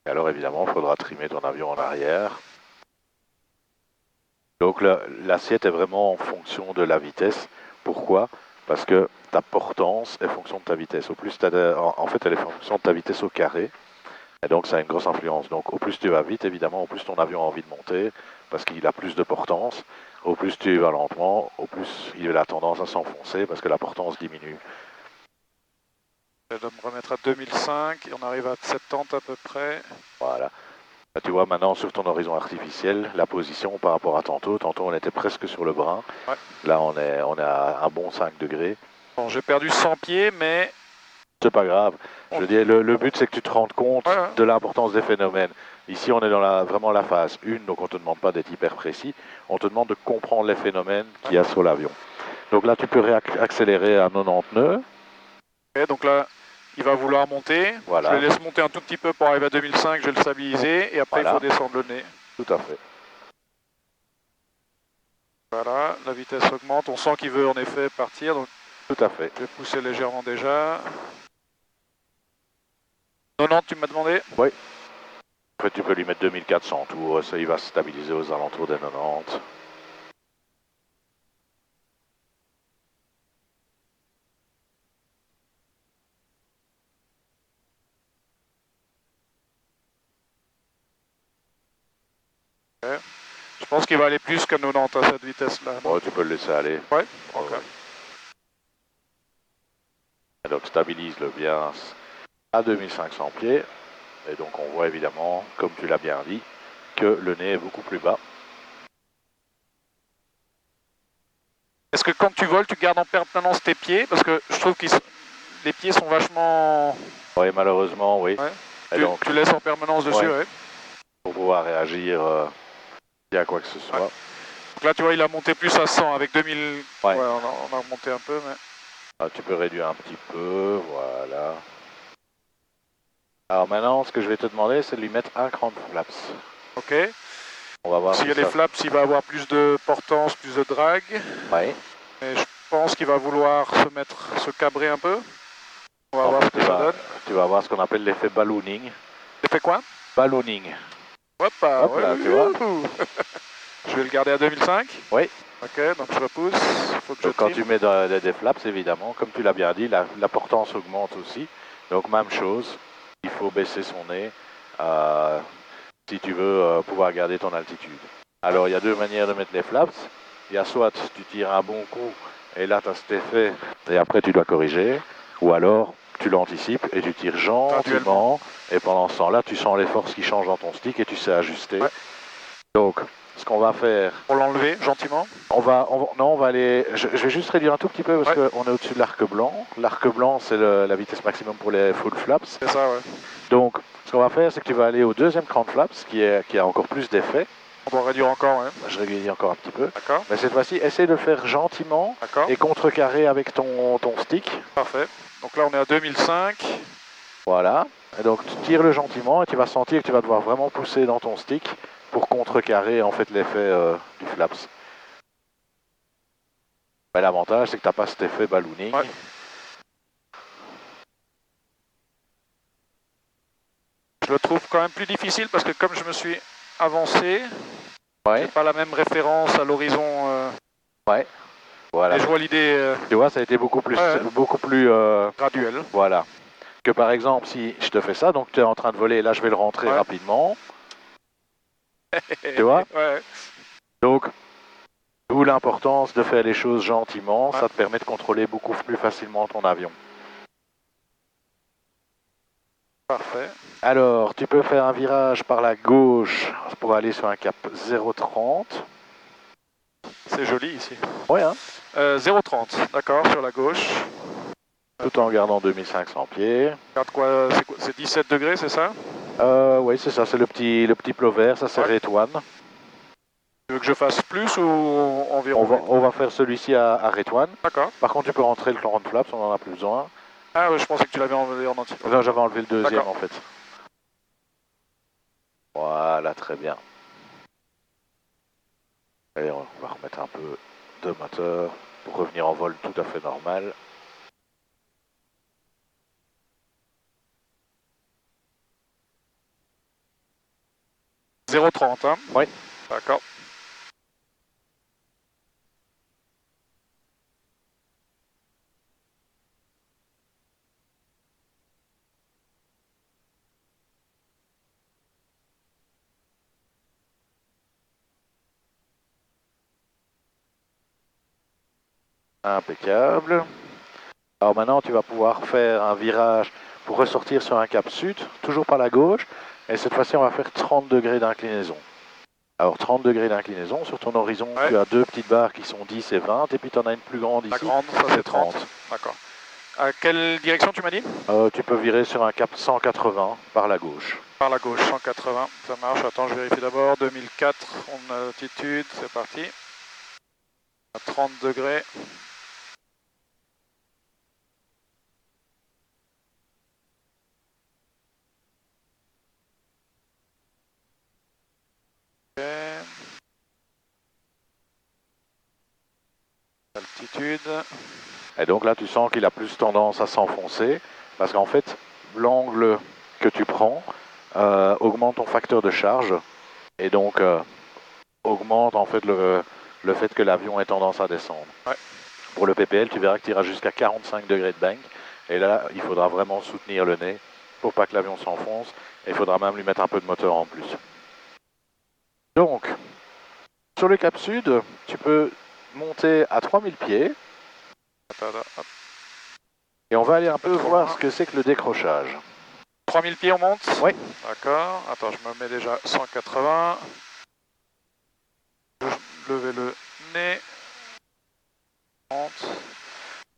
Et alors évidemment, il faudra trimer ton avion en arrière. Donc l'assiette est vraiment en fonction de la vitesse. Pourquoi? Parce que ta portance est fonction de ta vitesse. Au plus en fait, elle est fonction de ta vitesse au carré. Et donc ça a une grosse influence. Donc au plus tu vas vite, évidemment, au plus ton avion a envie de monter, parce qu'il a plus de portance. Au plus tu vas lentement, au plus il a tendance à s'enfoncer, parce que la portance diminue. Je vais me remettre à 2005, et on arrive à 70 à peu près. Voilà. Là, tu vois maintenant sur ton horizon artificiel, la position par rapport à tantôt. Tantôt on était presque sur le brin. Ouais. Là on est à un bon 5 degrés. Bon, j'ai perdu 100 pieds, mais... C'est pas grave. Je veux dire, le but c'est que tu te rendes compte de l'importance des phénomènes. Ici on est dans vraiment la phase 1, donc on ne te demande pas d'être hyper précis. On te demande de comprendre les phénomènes qu'il y a sur l'avion. Donc là tu peux réaccélérer à 90 nœuds. Ok, donc là il va vouloir monter. Voilà. Je le laisse monter un tout petit peu pour arriver à 2005, je vais le stabiliser, et après il faut descendre le nez. Tout à fait. Voilà, la vitesse augmente, on sent qu'il veut en effet partir, donc tout à fait. je vais pousser légèrement déjà. 90 tu m'as demandé? Oui. En fait, tu peux lui mettre 2400 tours, ça il va se stabiliser aux alentours des 90. Okay. Je pense qu'il va aller plus qu'à 90 à cette vitesse-là. Ouais, tu peux le laisser aller. Ouais, ok. Ouais. Et donc stabilise-le bien à 2500 pieds. Et donc on voit évidemment, comme tu l'as bien dit, que le nez est beaucoup plus bas. Est-ce que quand tu voles, tu gardes en permanence tes pieds? Parce que je trouve que les pieds sont vachement... Oui, malheureusement, oui. Ouais. Et donc, tu laisses en permanence dessus, ouais. Pour pouvoir réagir s'il y a quoi que ce soit. Ouais. Donc là, tu vois, il a monté plus à 100 avec 2000. Ouais. Ouais, on a remonté un peu, mais... Ah, tu peux réduire un petit peu, voilà. Alors maintenant, ce que je vais te demander, c'est de lui mettre un cran de flaps. Ok. On va voir s'il y a les flaps, il va avoir plus de portance, plus de drag. Oui. Et je pense qu'il va vouloir se cabrer un peu. On va voir ce que ça donne. Tu vas avoir ce qu'on appelle l'effet ballooning. L'effet quoi? Ballooning. Hop là, tu vois. Je vais le garder à 2005. Oui. Ok, donc je repousse. Faut que donc quand tu mets des flaps, évidemment, comme tu l'as bien dit, la portance augmente aussi. Donc même chose, il faut baisser son nez si tu veux pouvoir garder ton altitude. Alors il y a deux manières de mettre les flaps. Il y a soit tu tires un bon coup et là tu as cet effet et après tu dois corriger. Ou alors tu l'anticipes et tu tires gentiment et pendant ce temps-là tu sens les forces qui changent dans ton stick et tu sais ajuster. Ouais. Donc ce qu'on va faire... Pour l'enlever gentiment? On va aller... Je vais juste réduire un tout petit peu parce qu'on est au-dessus de l'arc blanc. L'arc blanc c'est la vitesse maximum pour les full flaps. C'est ça, ouais. Donc ce qu'on va faire c'est que tu vas aller au deuxième cran de flaps qui a encore plus d'effet. On va réduire encore, ouais. Je réduis encore un petit peu. D'accord. Mais cette fois-ci, essaye de le faire gentiment et contrecarrer avec ton stick. Parfait. Donc là, on est à 2005. Voilà. Et donc, tu tires-le gentiment et tu vas sentir que tu vas devoir vraiment pousser dans ton stick pour contrecarrer en fait l'effet du flaps. Mais l'avantage, c'est que tu n'as pas cet effet ballooning. Ouais. Je le trouve quand même plus difficile parce que comme je me suis avancé, j'ai pas la même référence à l'horizon. Ouais. Voilà. Et je vois l'idée. Tu vois, ça a été beaucoup plus graduel. Voilà. Que par exemple, si je te fais ça, donc tu es en train de voler, là je vais le rentrer rapidement. Tu vois? Ouais. Donc, d'où l'importance de faire les choses gentiment, ça te permet de contrôler beaucoup plus facilement ton avion. Parfait. Alors, tu peux faire un virage par la gauche pour aller sur un cap 0,30. C'est joli ici. Ouais, hein 0,30, d'accord, sur la gauche. Tout en gardant 2500 pieds. Regarde quoi, c'est 17 degrés, c'est ça? Oui, c'est ça, c'est le petit plot vert, ça c'est Rétoine. Tu veux que je fasse plus ou environ? On va faire celui-ci à Rétoine. D'accord. Par contre, tu peux rentrer le cran de flaps, on n'en a plus besoin. Ah ouais, je pensais que tu l'avais enlevé en entier. Non, j'avais enlevé le deuxième en fait. Voilà, très bien. Et on va remettre un peu de moteur pour revenir en vol tout à fait normal. « 0,30, hein? Oui. D'accord. Impeccable. Alors maintenant, tu vas pouvoir faire un virage pour ressortir sur un cap sud, toujours par la gauche. Et cette fois-ci, on va faire 30 degrés d'inclinaison. Alors 30 degrés d'inclinaison, sur ton horizon, tu as deux petites barres qui sont 10 et 20, et puis tu en as une plus grande ici. La grande, ça c'est 30. D'accord. À quelle direction tu m'as dit? Tu peux virer sur un cap 180 par la gauche. Par la gauche, 180, ça marche. Attends, je vérifie d'abord. 2004, on a l'altitude, c'est parti. À 30 degrés. altitude. Et donc là, tu sens qu'il a plus tendance à s'enfoncer, parce qu'en fait, l'angle que tu prends augmente ton facteur de charge, et donc augmente en fait le fait que l'avion ait tendance à descendre. Ouais. Pour le PPL, tu verras que tu iras jusqu'à 45 degrés de bank, et là, il faudra vraiment soutenir le nez pour pas que l'avion s'enfonce, et il faudra même lui mettre un peu de moteur en plus. Donc, sur le Cap Sud, tu peux monter à 3000 pieds, et on va aller un peu voir ce que c'est que le décrochage. 3000 pieds on monte? Oui. D'accord, attends, je me mets déjà 180. Je lever le nez.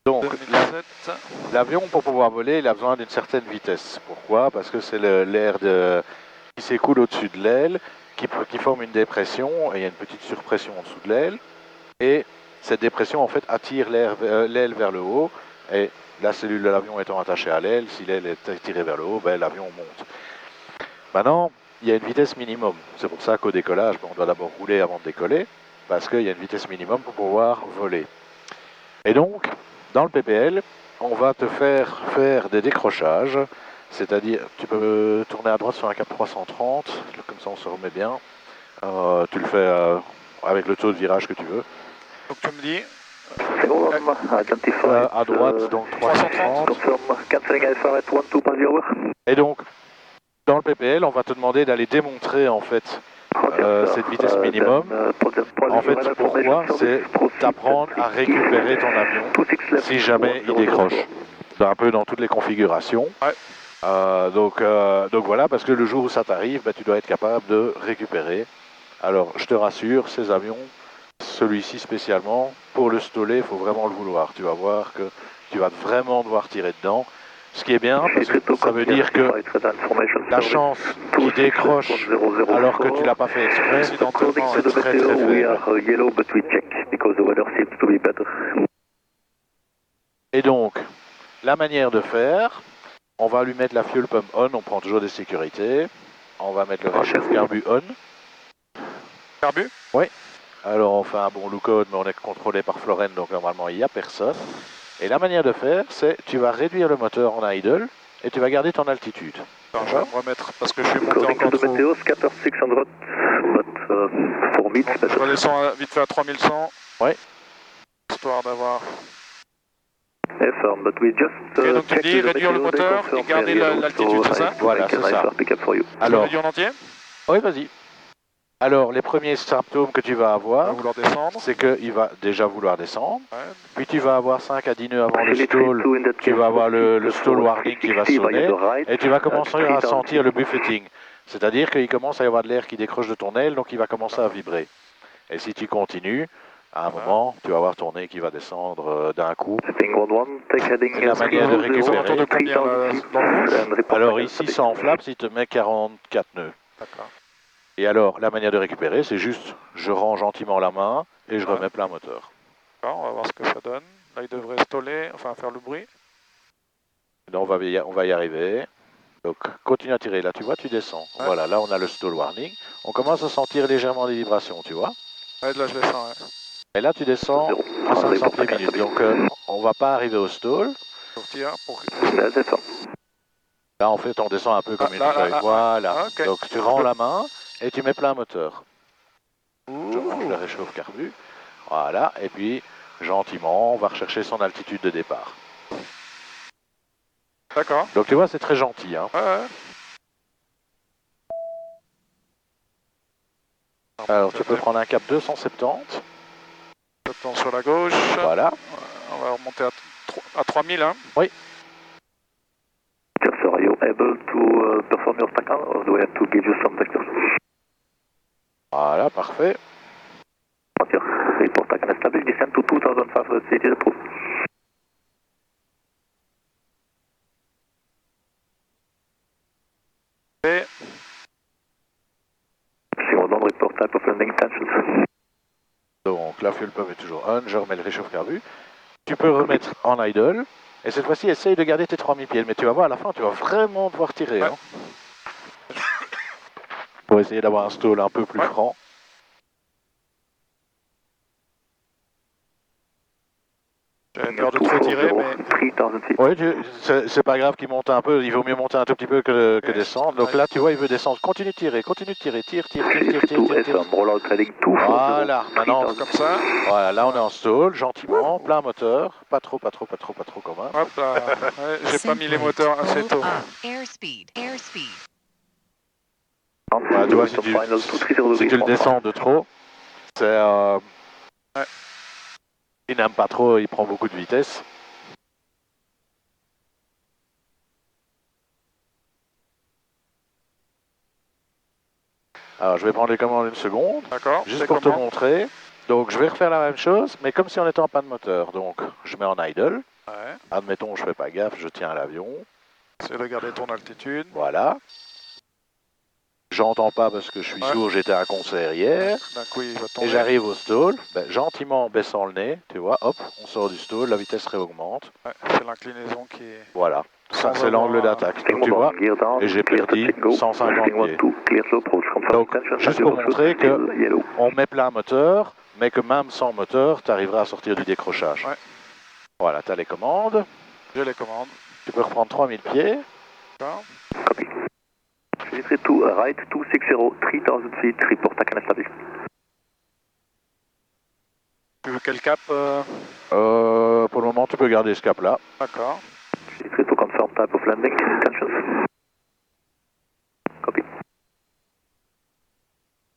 Donc, 2007. l'avion, pour pouvoir voler, il a besoin d'une certaine vitesse. Pourquoi? Parce que c'est l'air qui s'écoule au-dessus de l'aile, qui forme une dépression, et il y a une petite surpression en dessous de l'aile. Et cette dépression, en fait, attire l'aile vers le haut, et la cellule de l'avion étant attachée à l'aile, si l'aile est attirée vers le haut, ben, l'avion monte. Maintenant, il y a une vitesse minimum. C'est pour ça qu'au décollage, on doit d'abord rouler avant de décoller, parce qu'il y a une vitesse minimum pour pouvoir voler. Et donc, dans le PPL, on va te faire des décrochages, c'est-à-dire, tu peux tourner à droite sur un cap 330, comme ça on se remet bien. Tu le fais avec le taux de virage que tu veux. Donc tu me dis à droite, donc 330. Et donc, dans le PPL, on va te demander d'aller démontrer en fait cette vitesse minimum. En fait, pourquoi? C'est d'apprendre à récupérer ton avion si jamais il décroche. Un peu dans toutes les configurations. Ouais. Donc voilà, parce que le jour où ça t'arrive, ben, tu dois être capable de récupérer. Alors, je te rassure, ces avions, celui-ci spécialement, pour le stoller, il faut vraiment le vouloir. Tu vas voir que tu vas vraiment devoir tirer dedans. Ce qui est bien, parce que ça veut dire que la chance qu'il décroche alors que tu ne l'as pas fait exprès, c'est très très faible. Et donc, la manière de faire, on va lui mettre la fuel pump on, on prend toujours des sécurités. On va mettre le réchauffe carbu on. Carbu? Oui. Alors on fait un bon lookout, mais on est contrôlé par Florent, donc normalement il n'y a personne. Et la manière de faire, c'est tu vas réduire le moteur en idle et tu vas garder ton altitude. Attends, je vais me remettre parce que je suis monté encore trop. Je redescends vite fait à 3100. Oui. Histoire d'avoir... Ok, donc tu dis réduire le moteur et garder l'altitude, c'est ça? Voilà, c'est ça. Alors, réduire en entier? Oui, vas-y. Alors, les premiers symptômes que tu vas avoir, c'est qu'il va déjà vouloir descendre. Ouais. Puis tu vas avoir 5 à 10 nœuds avant le stall, tu vas avoir le stall warning qui va sonner, et tu vas commencer à sentir le buffeting. C'est-à-dire qu'il commence à y avoir de l'air qui décroche de ton aile, donc il va commencer à vibrer. Et si tu continues, à un moment, tu vas avoir ton nez qui va descendre d'un coup. Et la manière de récupérer. Alors ici, ça enflamme si tu mets 44 nœuds. D'accord. Et alors, la manière de récupérer, c'est juste, je rends gentiment la main et je remets plein moteur. D'accord, on va voir ce que ça donne. Là, il devrait stoller, enfin faire le bruit. Là, on va y arriver. Donc, continue à tirer. Là, tu vois, tu descends. Ouais. Voilà, là, on a le stall warning. On commence à sentir légèrement des vibrations, tu vois. Ouais, là, je descends, ouais. Et là, tu descends à 500 pieds minutes. Donc, on va pas arriver au stall. Là, en fait, on descend un peu comme une feuille. Voilà. Okay. Donc, tu rends la main et tu mets plein moteur. Je range le réchauffe carbu. Voilà. Et puis, gentiment, on va rechercher son altitude de départ. D'accord. Donc, tu vois, c'est très gentil. Hein. Ouais. Alors, tu peux prendre un cap 270. Attends sur la gauche. Voilà. On va remonter à 3000. Hein. Oui. Are you able to perform your tackle or do I have to give you some vectors? Voilà, parfait. Report tackle established, descend to 2500 feet is approved. Et... report type of landing intentions. Donc la fuel pump est toujours on, je remets le réchauffe carbu. Tu peux remettre en idle. Et cette fois-ci, essaye de garder tes 3000 pieds. Mais tu vas voir, à la fin, tu vas vraiment devoir tirer. Ouais. Hein. Pour essayer d'avoir un stall un peu plus franc. J'avais peur de trop tirer, mais... Oui, c'est pas grave qu'il monte un peu, il vaut mieux monter un tout petit peu que descendre. Donc là, tu vois, il veut descendre. Continue de tirer, tire. Voilà, maintenant, comme ça. Voilà, là on est en stall, gentiment, plein moteur, pas trop quand même. Hop là, ouais, j'ai pas mis les moteurs assez tôt. Airspeed. Voilà, tu vois, si tu le descends de trop, c'est... Il n'aime pas trop, il prend beaucoup de vitesse. Alors je vais prendre les commandes une seconde, juste pour te montrer. Donc je vais refaire la même chose, mais comme si on était en panne moteur. Donc je mets en idle. Ouais. Admettons, je fais pas gaffe, je tiens l'avion. C'est de garder ton altitude. Voilà. J'entends pas parce que je suis sourd, j'étais à un concert hier. D'un coup, il va tomber. Et j'arrive au stall, gentiment en baissant le nez, tu vois, hop, on sort du stall, la vitesse réaugmente. Ouais, c'est l'inclinaison qui est... Voilà, ça c'est l'angle d'attaque. Donc tu vois, et j'ai perdu 150 pieds. Donc, juste pour montrer qu'on met plein moteur, mais que même sans moteur, tu arriveras à sortir du décrochage. Ouais. Voilà, tu as les commandes. J'ai les commandes. Tu peux reprendre 3000 pieds. Copy. Unit to right 260, 3000 feet, report I can establish. Tu veux quel cap Pour le moment, tu peux garder ce cap-là. D'accord. Unit to confirm type of landing, intentions. Copy.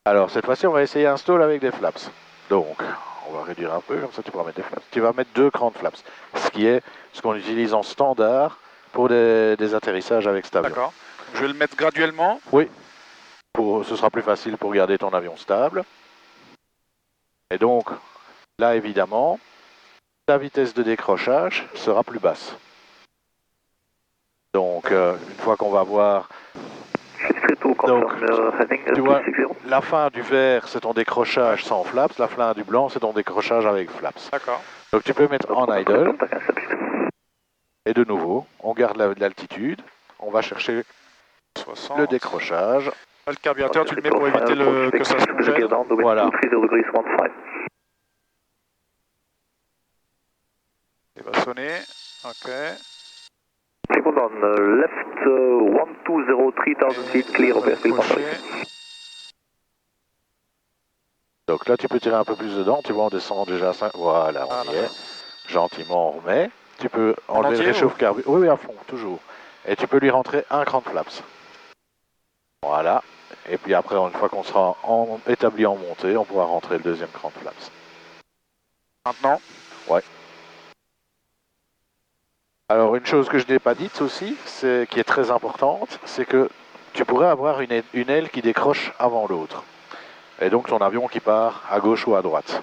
Alors, cette fois-ci, on va essayer un stall avec des flaps. Donc, on va réduire un peu, comme ça tu pourras mettre des flaps. Tu vas mettre 2 grandes flaps, ce qui est ce qu'on utilise en standard pour des atterrissages avec cet avion. D'accord. Je vais le mettre graduellement. Oui, ce sera plus facile pour garder ton avion stable. Et donc, là évidemment, ta vitesse de décrochage sera plus basse. Donc, une fois qu'on va voir... Donc, tu vois, la fin du vert, c'est ton décrochage sans flaps. La fin du blanc, c'est ton décrochage avec flaps. D'accord. Donc, tu peux mettre en idle. Et de nouveau, on garde l'altitude. On va chercher 60. le décrochage. Là, le carburateur, tu le mets pour éviter que ça se congèle. Voilà. Il va sonner. Ok. Second on left 120, 3000 feet, clear of airfield. Donc là, tu peux tirer un peu plus dedans. Tu vois, on descend déjà à 5. Voilà, on y est. Gentiment, on remet. Tu peux enlever le réchauffe-carbure. Oui, à fond, toujours. Et tu peux lui rentrer un cran de flaps. Voilà. Et puis après, une fois qu'on sera établi en montée, on pourra rentrer le deuxième cran de flaps. Maintenant? Ouais. Alors, une chose que je n'ai pas dite aussi, qui est très importante, c'est que tu pourrais avoir une aile qui décroche avant l'autre. Et donc, ton avion qui part à gauche ou à droite.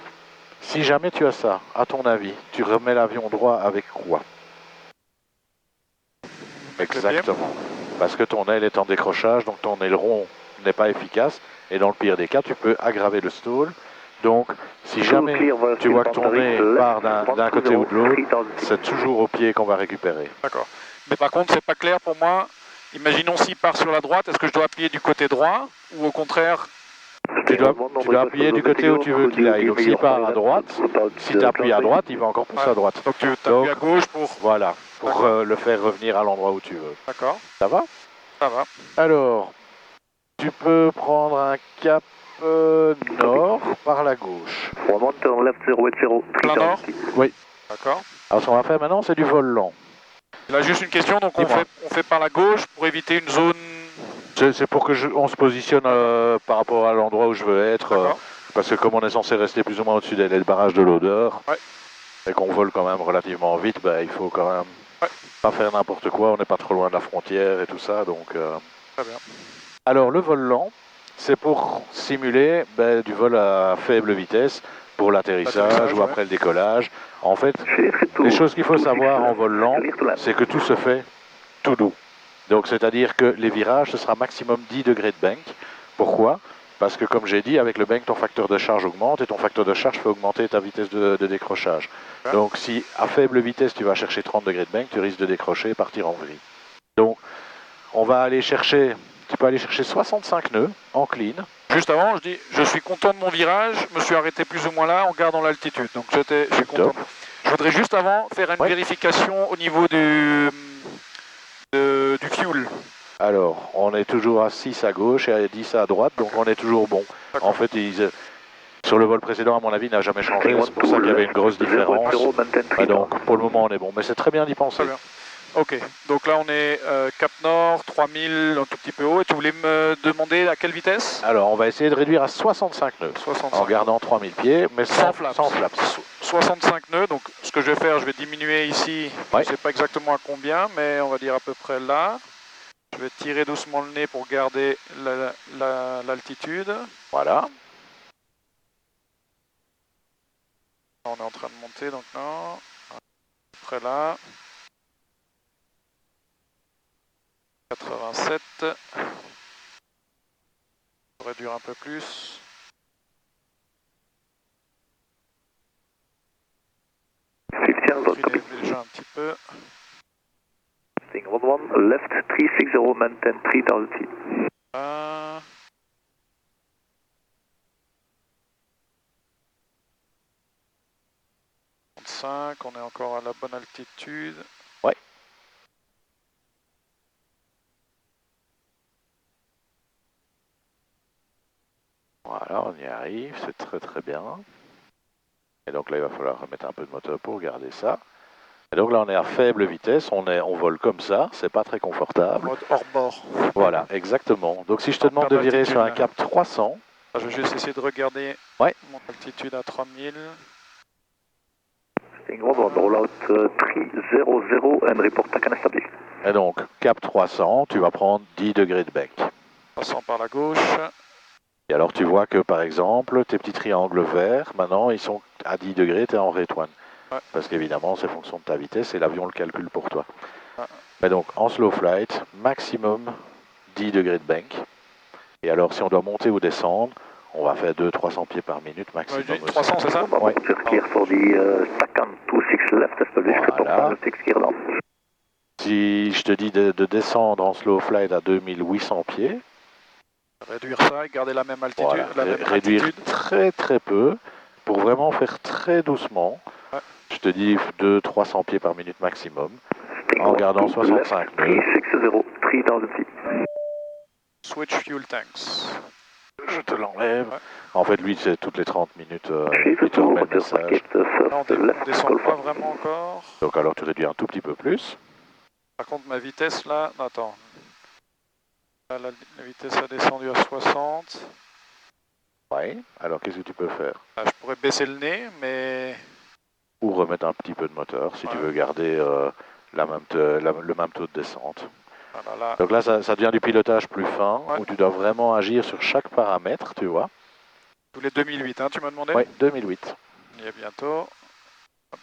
Si jamais tu as ça, à ton avis, tu remets l'avion droit avec quoi? Exactement. Parce que ton aile est en décrochage, donc ton aileron n'est pas efficace. Et dans le pire des cas, tu peux aggraver le stall. Donc, si jamais tu vois que ton nez part d'un côté ou de l'autre, c'est toujours au pied qu'on va récupérer. D'accord. Mais par contre, c'est pas clair pour moi. Imaginons s'il part sur la droite, est-ce que je dois appuyer du côté droit ou au contraire? Tu dois appuyer du côté où tu veux qu'il aille. Donc s'il part à droite, si tu appuies à droite, il va encore pousser à droite. Donc tu appuies à gauche pour... Voilà, pour le faire revenir à l'endroit où tu veux. D'accord. Ça va? Ça va. Alors, tu peux prendre un cap nord par la gauche. Plein nord? Oui. D'accord. Alors ce qu'on va faire maintenant, c'est du vol lent. Là, juste une question, donc on fait par la gauche pour éviter une zone... C'est pour que on se positionne par rapport à l'endroit où je veux être, parce que comme on est censé rester plus ou moins au-dessus des barrages de l'odeur, et qu'on vole quand même relativement vite, il faut quand même pas faire n'importe quoi, on n'est pas trop loin de la frontière et tout ça, donc... Très bien. Alors le vol lent, c'est pour simuler du vol à faible vitesse, pour l'atterrissage ou après le décollage. En fait, les choses qu'il faut savoir en vol lent, c'est que tout se fait tout doux. Donc c'est-à-dire que les virages, ce sera maximum 10 degrés de bank. Pourquoi? Parce que comme j'ai dit, avec le bank, ton facteur de charge augmente et ton facteur de charge fait augmenter ta vitesse de décrochage. Donc si à faible vitesse, tu vas chercher 30 degrés de bank, tu risques de décrocher et partir en vrille. Donc on va aller chercher, tu peux aller chercher 65 nœuds en clean. Juste avant, je dis, je suis content de mon virage, je me suis arrêté plus ou moins là en gardant l'altitude. Donc je suis content. Je voudrais juste avant faire une vérification au niveau du fuel. Alors, on est toujours à 6 à gauche et à 10 à droite, donc on est toujours bon. En fait, sur le vol précédent, à mon avis, il n'a jamais changé, c'est pour ça qu'il y avait une grosse différence. Donc, pour le moment, on est bon, mais c'est très bien d'y penser. Très bien. Ok, donc là on est Cap Nord, 3000, un tout petit peu haut, et tu voulais me demander à quelle vitesse? Alors, on va essayer de réduire à 65 nœuds, en gardant 3000 pieds, mais sans flaps. 65 nœuds, donc ce que je vais faire, je vais diminuer ici, je ne sais pas exactement à combien, mais on va dire à peu près là. Je vais tirer doucement le nez pour garder l'altitude. Voilà. On est en train de monter, donc là, à peu près là. 87. On va réduire un peu plus. Déjà un petit peu. Sting 11, left 360, maintain 3000 feet. 35, on est encore à la bonne altitude. Ouais. Voilà, on y arrive, c'est très très bien. Et donc là, il va falloir remettre un peu de moteur pour garder ça. Et donc là, on est à faible vitesse, on vole comme ça, c'est pas très confortable. Mode hors bord. Voilà, exactement. Donc si je te demande de virer sur un cap 300... Je vais juste essayer de regarder mon altitude à 3000. Sting 11, rollout 300 and report TACAN established. Et donc, cap 300, tu vas prendre 10 degrés de bec. 300 par la gauche. Et alors tu vois que par exemple, tes petits triangles verts, maintenant ils sont à 10 degrés, tu es en rétoine. Parce qu'évidemment, c'est fonction de ta vitesse et l'avion le calcule pour toi. Mais donc, en slow flight, maximum 10 degrés de bank. Et alors, si on doit monter ou descendre, on va faire 200-300 pieds par minute maximum. 300, c'est ça? Oui. Voilà. Si je te dis de descendre en slow flight à 2800 pieds, réduire ça et garder la même altitude. Voilà, la même réduire altitude. très très peu pour vraiment faire très doucement. Je te dis 200-300 pieds par minute maximum en gardant 65 nœuds. Switch fuel tanks. Je te l'enlève. En fait, lui, c'est toutes les 30 minutes, il te remet le message. Là, on descend pas vraiment encore. Donc alors, tu réduis un tout petit peu plus. Par contre, ma vitesse là, attends. Là, la vitesse a descendu à 60. Oui, alors qu'est-ce que tu peux faire? Là, je pourrais baisser le nez, mais... Ou remettre un petit peu de moteur si tu veux garder le même taux de descente. Voilà, là. Donc là, ça devient du pilotage plus fin, où tu dois vraiment agir sur chaque paramètre, tu vois. Tous les 2008, hein, tu m'as demandé? Oui, 2008. On y est bientôt.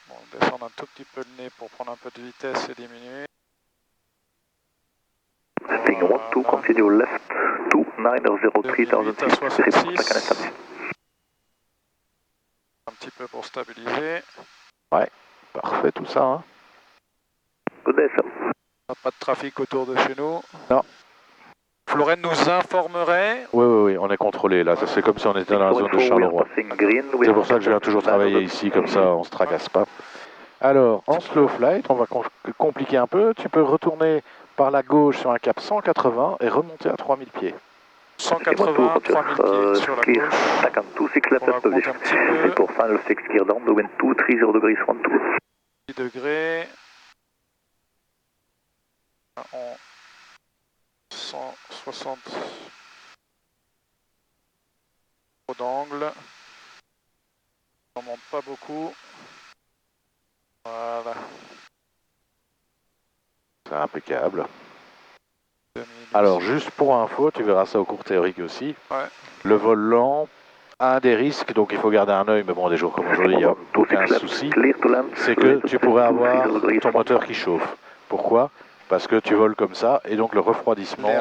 Bon, on descend un tout petit peu le nez pour prendre un peu de vitesse et diminuer. Sting 12, continue left 2903 à 66. Un petit peu pour stabiliser. Ouais, parfait tout ça. Hein. Good day, sir. Pas de trafic autour de chez nous. Non. Florène nous informerait. Oui, on est contrôlé là. C'est comme si on était dans la zone de Charleroi. C'est pour ça que je viens toujours travailler ici, comme ça on se tracasse pas. Alors, en slow flight, on va compliquer un peu. Tu peux retourner par la gauche sur un cap 180 et remonter à 3000 pieds. 180, 3000 pieds sur la gauche. On va monter un petit peu. Pour final 6 gear down, the wind 230 degrees 12. 10 degrés. En 160 d'angle. On monte pas beaucoup. Voilà. C'est impeccable. Alors, juste pour info, tu verras ça au cours théorique aussi. Le vol lent a des risques, donc il faut garder un œil, mais bon, des jours comme aujourd'hui, il n'y a aucun souci. C'est que tu pourrais avoir ton moteur qui chauffe. Pourquoi? Parce que tu voles comme ça, et donc le refroidissement, il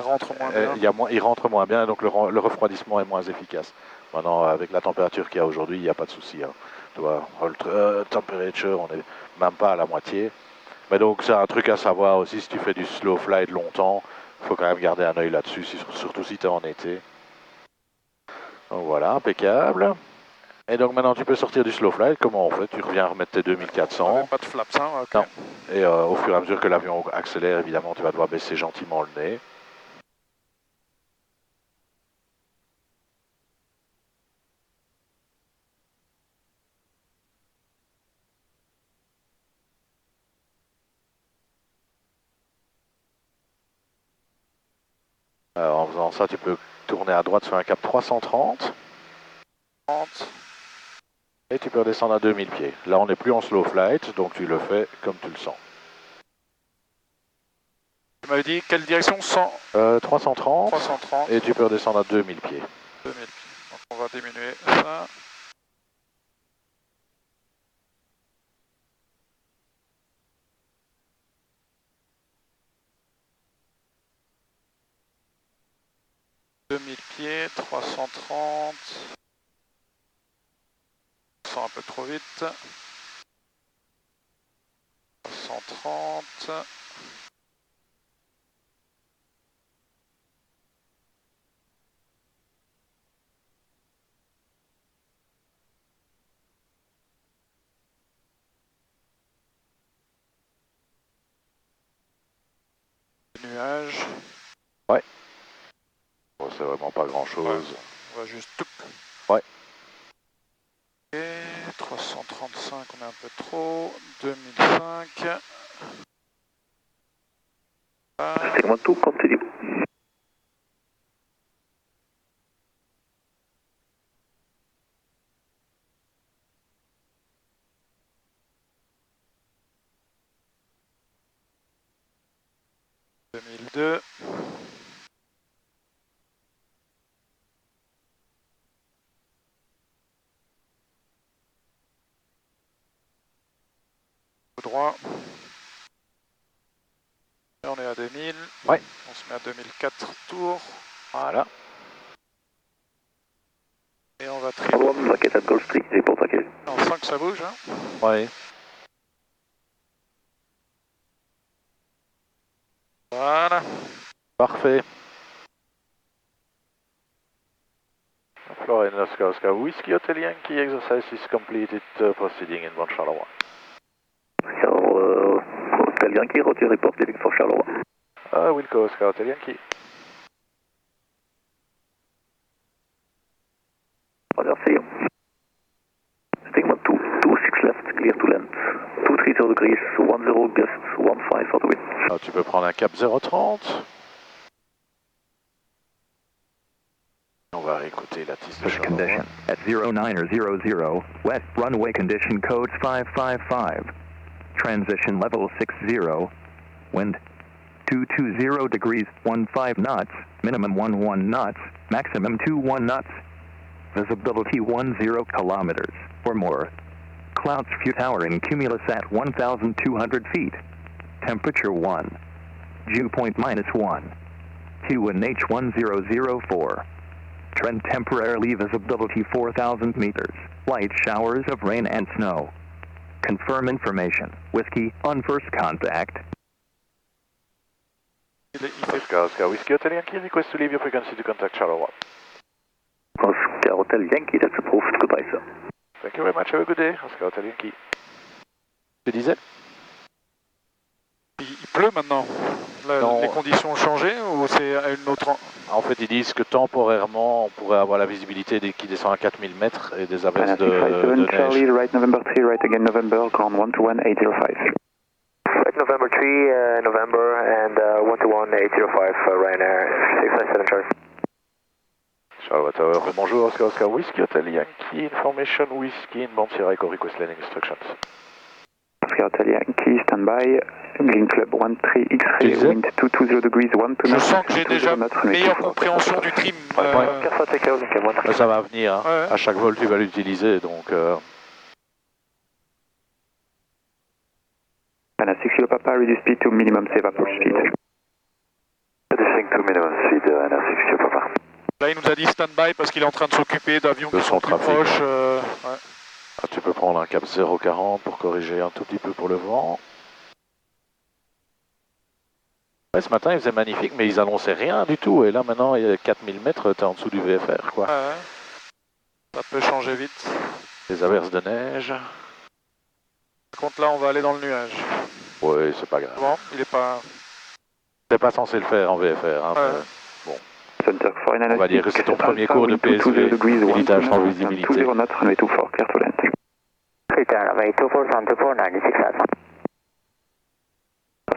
rentre moins bien, et donc le refroidissement est moins efficace. Maintenant, avec la température qu'il y a aujourd'hui, il n'y a pas de souci. Hein. Tu vois, temperature, on n'est même pas à la moitié. Mais donc, c'est un truc à savoir aussi, si tu fais du slow flight longtemps, il faut quand même garder un œil là-dessus, surtout si tu es en été. Donc voilà, impeccable. Et donc maintenant tu peux sortir du slow flight, comment on fait? Tu reviens remettre tes 2400. Pas de flaps, hein, ok. Non. Et au fur et à mesure que l'avion accélère, évidemment, tu vas devoir baisser gentiment le nez. En faisant ça, tu peux tourner à droite sur un cap 330. 30. Et tu peux redescendre à 2000 pieds. Là, on n'est plus en slow flight, donc tu le fais comme tu le sens. Tu m'avais dit quelle direction? 100 330. 330. Et tu peux redescendre à 2000 pieds. 2000 pieds. Donc on va diminuer ça. Pieds, 330. Je sens un peu trop vite. 330. Nuage. Ouais. Bon, c'est vraiment pas grand chose. Ouais. On va juste tout. Ouais. Et 335, on est un peu trop. 2005. Segment tout, continue. Droit. Et on est à 2000. Ouais. On se met à 2004 tours. Voilà. Et on va trier. Raquette à Golf Street, c'est pour paquet. On sent que ça bouge, hein. Ouais. Voilà. Parfait. Florida Oscar Whiskey Hotel Yankee exercise is completed, proceeding in 1 Charleroi. Hotel Yankee, routier report leaving for Charleroi. Wilco Oscar Hotel Yankee. Merci. Segment 2, 26 left, clear to land. 230 degrees, 10 gust, 15 for the wind. Ah, tu peux prendre un cap 030. On va réécouter la piste de condition at 0900, wet runway condition codes 555. Transition level 60. Wind 220 degrees 15 knots, minimum 11 knots, maximum 21 knots. Visibility 10 kilometers or more. Clouds few tower in cumulus at 1,200 feet. Temperature 1. Dew point -1. QNH 1004. Trend temporarily visibility 4,000 meters. Light showers of rain and snow. Confirm information. Whiskey on first contact. Oscar Whiskey Hotel Yankee, request to leave your frequency to contact Charleroi. Oscar Hotel Yankee, that's approved. Goodbye, sir. Thank you very much, have a good day. Oscar Hotel Yankee. Tu disais? Il pleut maintenant. Les conditions ont changé ou c'est à une autre... En fait, ils disent que temporairement, on pourrait avoir la visibilité qui descend à 4000 mètres et des averses de neige. Charlie, right November 3, right again November, ground 121-805. Right November 3, November, and 121-805, Ryanair 657 Charlie. Charlie Tower, bonjour, Oscar Whiskey Hotel Yankee, information Whiskey, inbound Sierra Echo request landing instructions. Oscar Hotel Yankee, standby, Green Club 13 X-ray, wind 220 degrees, 1 to Je sens que j'ai déjà meilleure compréhension du trim. Ça va venir, hein. Ouais. À chaque vol tu vas l'utiliser, donc... Anna 6 Kilo Papa, reduce speed to minimum save approach speed. Reducing to minimum speed, Anna 6 Kilo Papa. Là il nous a dit stand-by parce qu'il est en train de s'occuper d'avions qui sont plus proches. Ouais. Ah, tu peux prendre un cap 040 pour corriger un tout petit peu pour le vent. Ouais, ce matin il faisait magnifique, mais ils annonçaient rien du tout. Et là maintenant, il y a 4000 mètres, t'es en dessous du VFR, quoi. Ouais. Ça peut changer vite. Des averses de neige. Par contre là on va aller dans le nuage. Oui, c'est pas grave. Bon, il est pas... T'es pas censé le faire en VFR, hein, bon. On va dire que c'est ton premier cours de PSV, militage sans visibilité.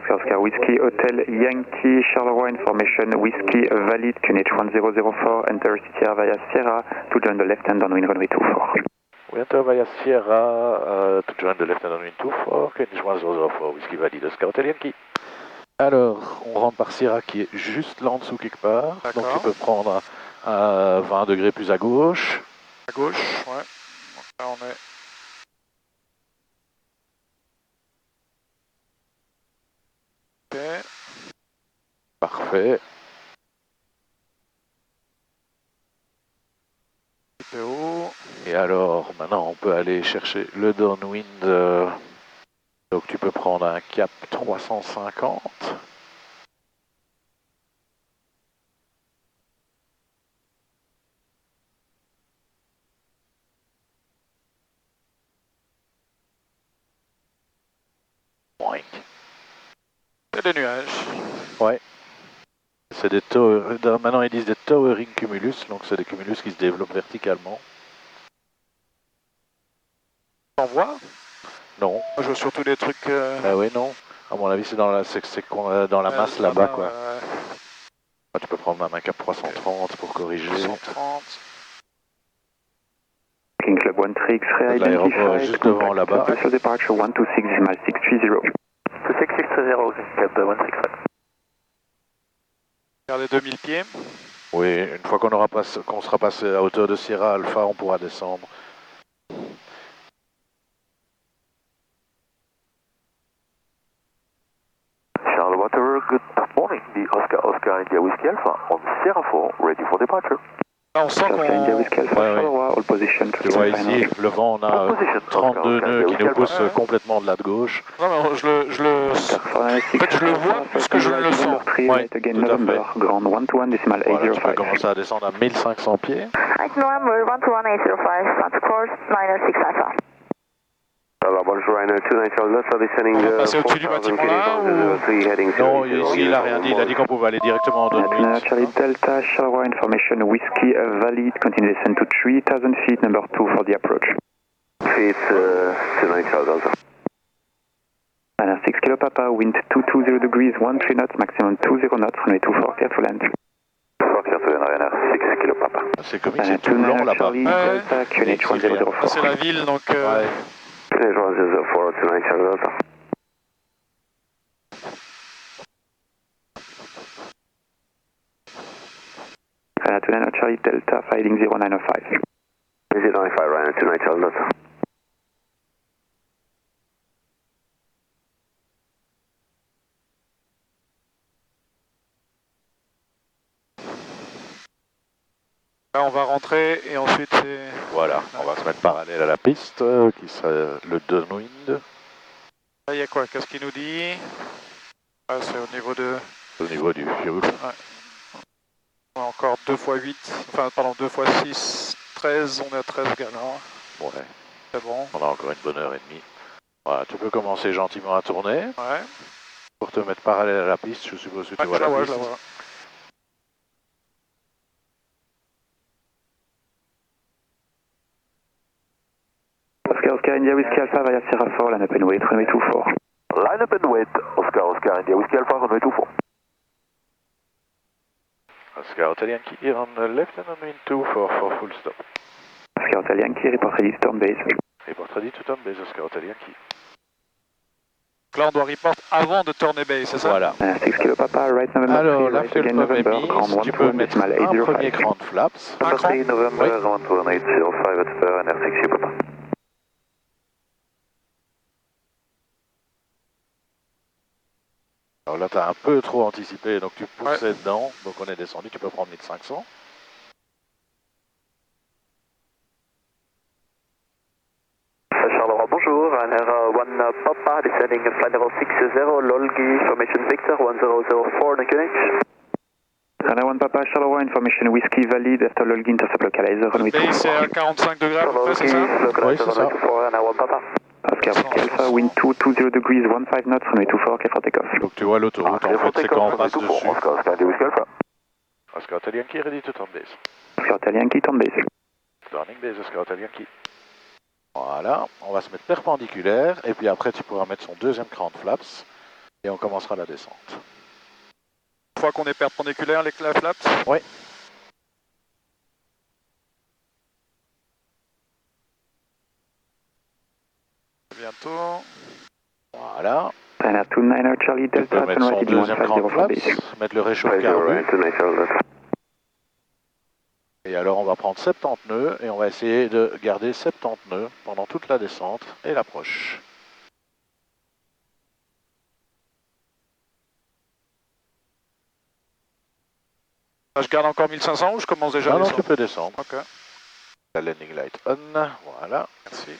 Oscar Whiskey Hotel Yankee Charleroi information Whiskey valid QNH 1004 enter Sierra via Sierra to join the left hand downwind runway 24. We enter via Sierra to join the left hand downwind 24 QNH 1004 Whiskey valid Oscar Hotel Yankee. Alors, on rentre par Sierra qui est juste là en dessous quelque part, donc tu peux prendre 20 degrés plus à gauche. À gauche, ouais. Donc là on est... Parfait. Et alors, maintenant on peut aller chercher le downwind. Donc tu peux prendre un cap 350. C'est des nuages. Ouais. C'est des maintenant ils disent des towering cumulus, donc c'est des cumulus qui se développent verticalement. T'en vois? Non. Moi je vois surtout des trucs... Ah oui, non. À mon avis c'est dans la, dans la masse là-bas quoi. Ah, tu peux prendre même un cap 330 pour corriger. 330. King Club 13 X-ray l'aéroport est juste devant là-bas. Special departure 126.630. 2630, King Club 13 X-ray. Vers les 2000 pieds. Oui, une fois qu'on sera passé à hauteur de Sierra Alpha, on pourra descendre. Charles Tower, good morning. The Oscar India Whiskey Alpha on Sierra 4, ready for departure. Là on sent qu'on... Tu vois ici, le vent, on a 32 nœuds qui nous poussent complètement de là de gauche. Non mais je le vois plus que je ne le sens. Oui, tout à fait. Voilà, tu peux commencer à descendre à 1500 pieds. November 121.805, that's course, minus 6 alpha. Alors bonjour, Ryanair 29 Delta descending on va passer au-dessus du bâtiment là ou... Non, ici il a rien dit, il a dit qu'on pouvait aller directement en downwind. Charlie Delta, Charleroi information, Whiskey valid, continue descend to 3000 feet, number 2 for the approach. Feet, 29 Charlie Delta. 6 Kilo Papa, wind 220 degrees, 13 knots, maximum 20 knots, runway 24, clear to land. Clear to land, Ryanair 6 Kilo Papa. C'est comme c'est tout blanc là-bas. C'est la ville donc... QNH 1004, 29 Charlie Delta. Ryanair Charlie Delta, filing 0905. 0905, Ryanair 29 Charlie Delta. Là on va rentrer et ensuite c'est... Voilà, on va se mettre parallèle à la piste, qui sera le downwind. Là il y a quoi? Qu'est-ce qu'il nous dit? Ah, c'est au niveau de... Au niveau du fuel. Ouais. On a encore 2 x 8, enfin pardon, 2 x 6, 13, on est à 13 gallons. Ouais. C'est bon. On a encore une bonne heure et demie. Voilà, tu peux commencer gentiment à tourner. Ouais. Pour te mettre parallèle à la piste, je suppose que tu vois la piste. Je la vois. Oscar India Whiskey Alpha via Sierra 4, line up and wait, runway 24. Line up and wait, Oscar India Whiskey Alpha, runway 24. Oscar Hotel Yankee here on the left and on wind 24 for full stop. Oscar Hotel Yankee, report ready to turn base. Report ready to turn base, Oscar Hotel Yankee. Donc là on doit report avant de tourner base, c'est ça? Voilà. 6 Kilo Papa, right November. Alors la fuel pump est mise, tu peux mettre un premier cran de flaps. November 12805 at Ryanair 6 Kilo Papa. Alors là, tu as un peu trop anticipé, donc tu poussais dedans. Donc on est descendu, tu peux prendre 1500. Charleroi, bonjour. Ryanair 1 Papa, descending flight level 60, Lolgi, formation Victor 1004, QNH. Runway 1 Papa, shallow information whiskey valid after login to localizer, runway 24. C'est à 45 degrés à peu près, c'est ça? Oui, c'est ça. Oscar Whiskey Alpha, wind 220 degrees, 15 knots, runway 24, clear for takeoff. Donc tu vois l'autoroute, en fait, c'est quand on passe dessus. Oscar Hotel Yankee, ready to turn base. Oscar Hotel Yankee, turn base. Turning base, Oscar Hotel Yankee. Voilà, on va se mettre perpendiculaire, et puis après tu pourras mettre son deuxième cran de flaps, et on commencera la descente. Une fois qu'on est perpendiculaire, les flaps? Oui. Bientôt. Voilà. China 29 Charlie Tu peux Delta, mettre son sunrise deuxième cran de 150 flaps, base. mettre le réchauffe-carbu. Et alors on va prendre 70 nœuds, et on va essayer de garder 70 nœuds pendant toute la descente et l'approche. Je garde encore 1500 ou je commence déjà à non, descendre? tu peux descendre. Ok. La landing light on, voilà. Merci.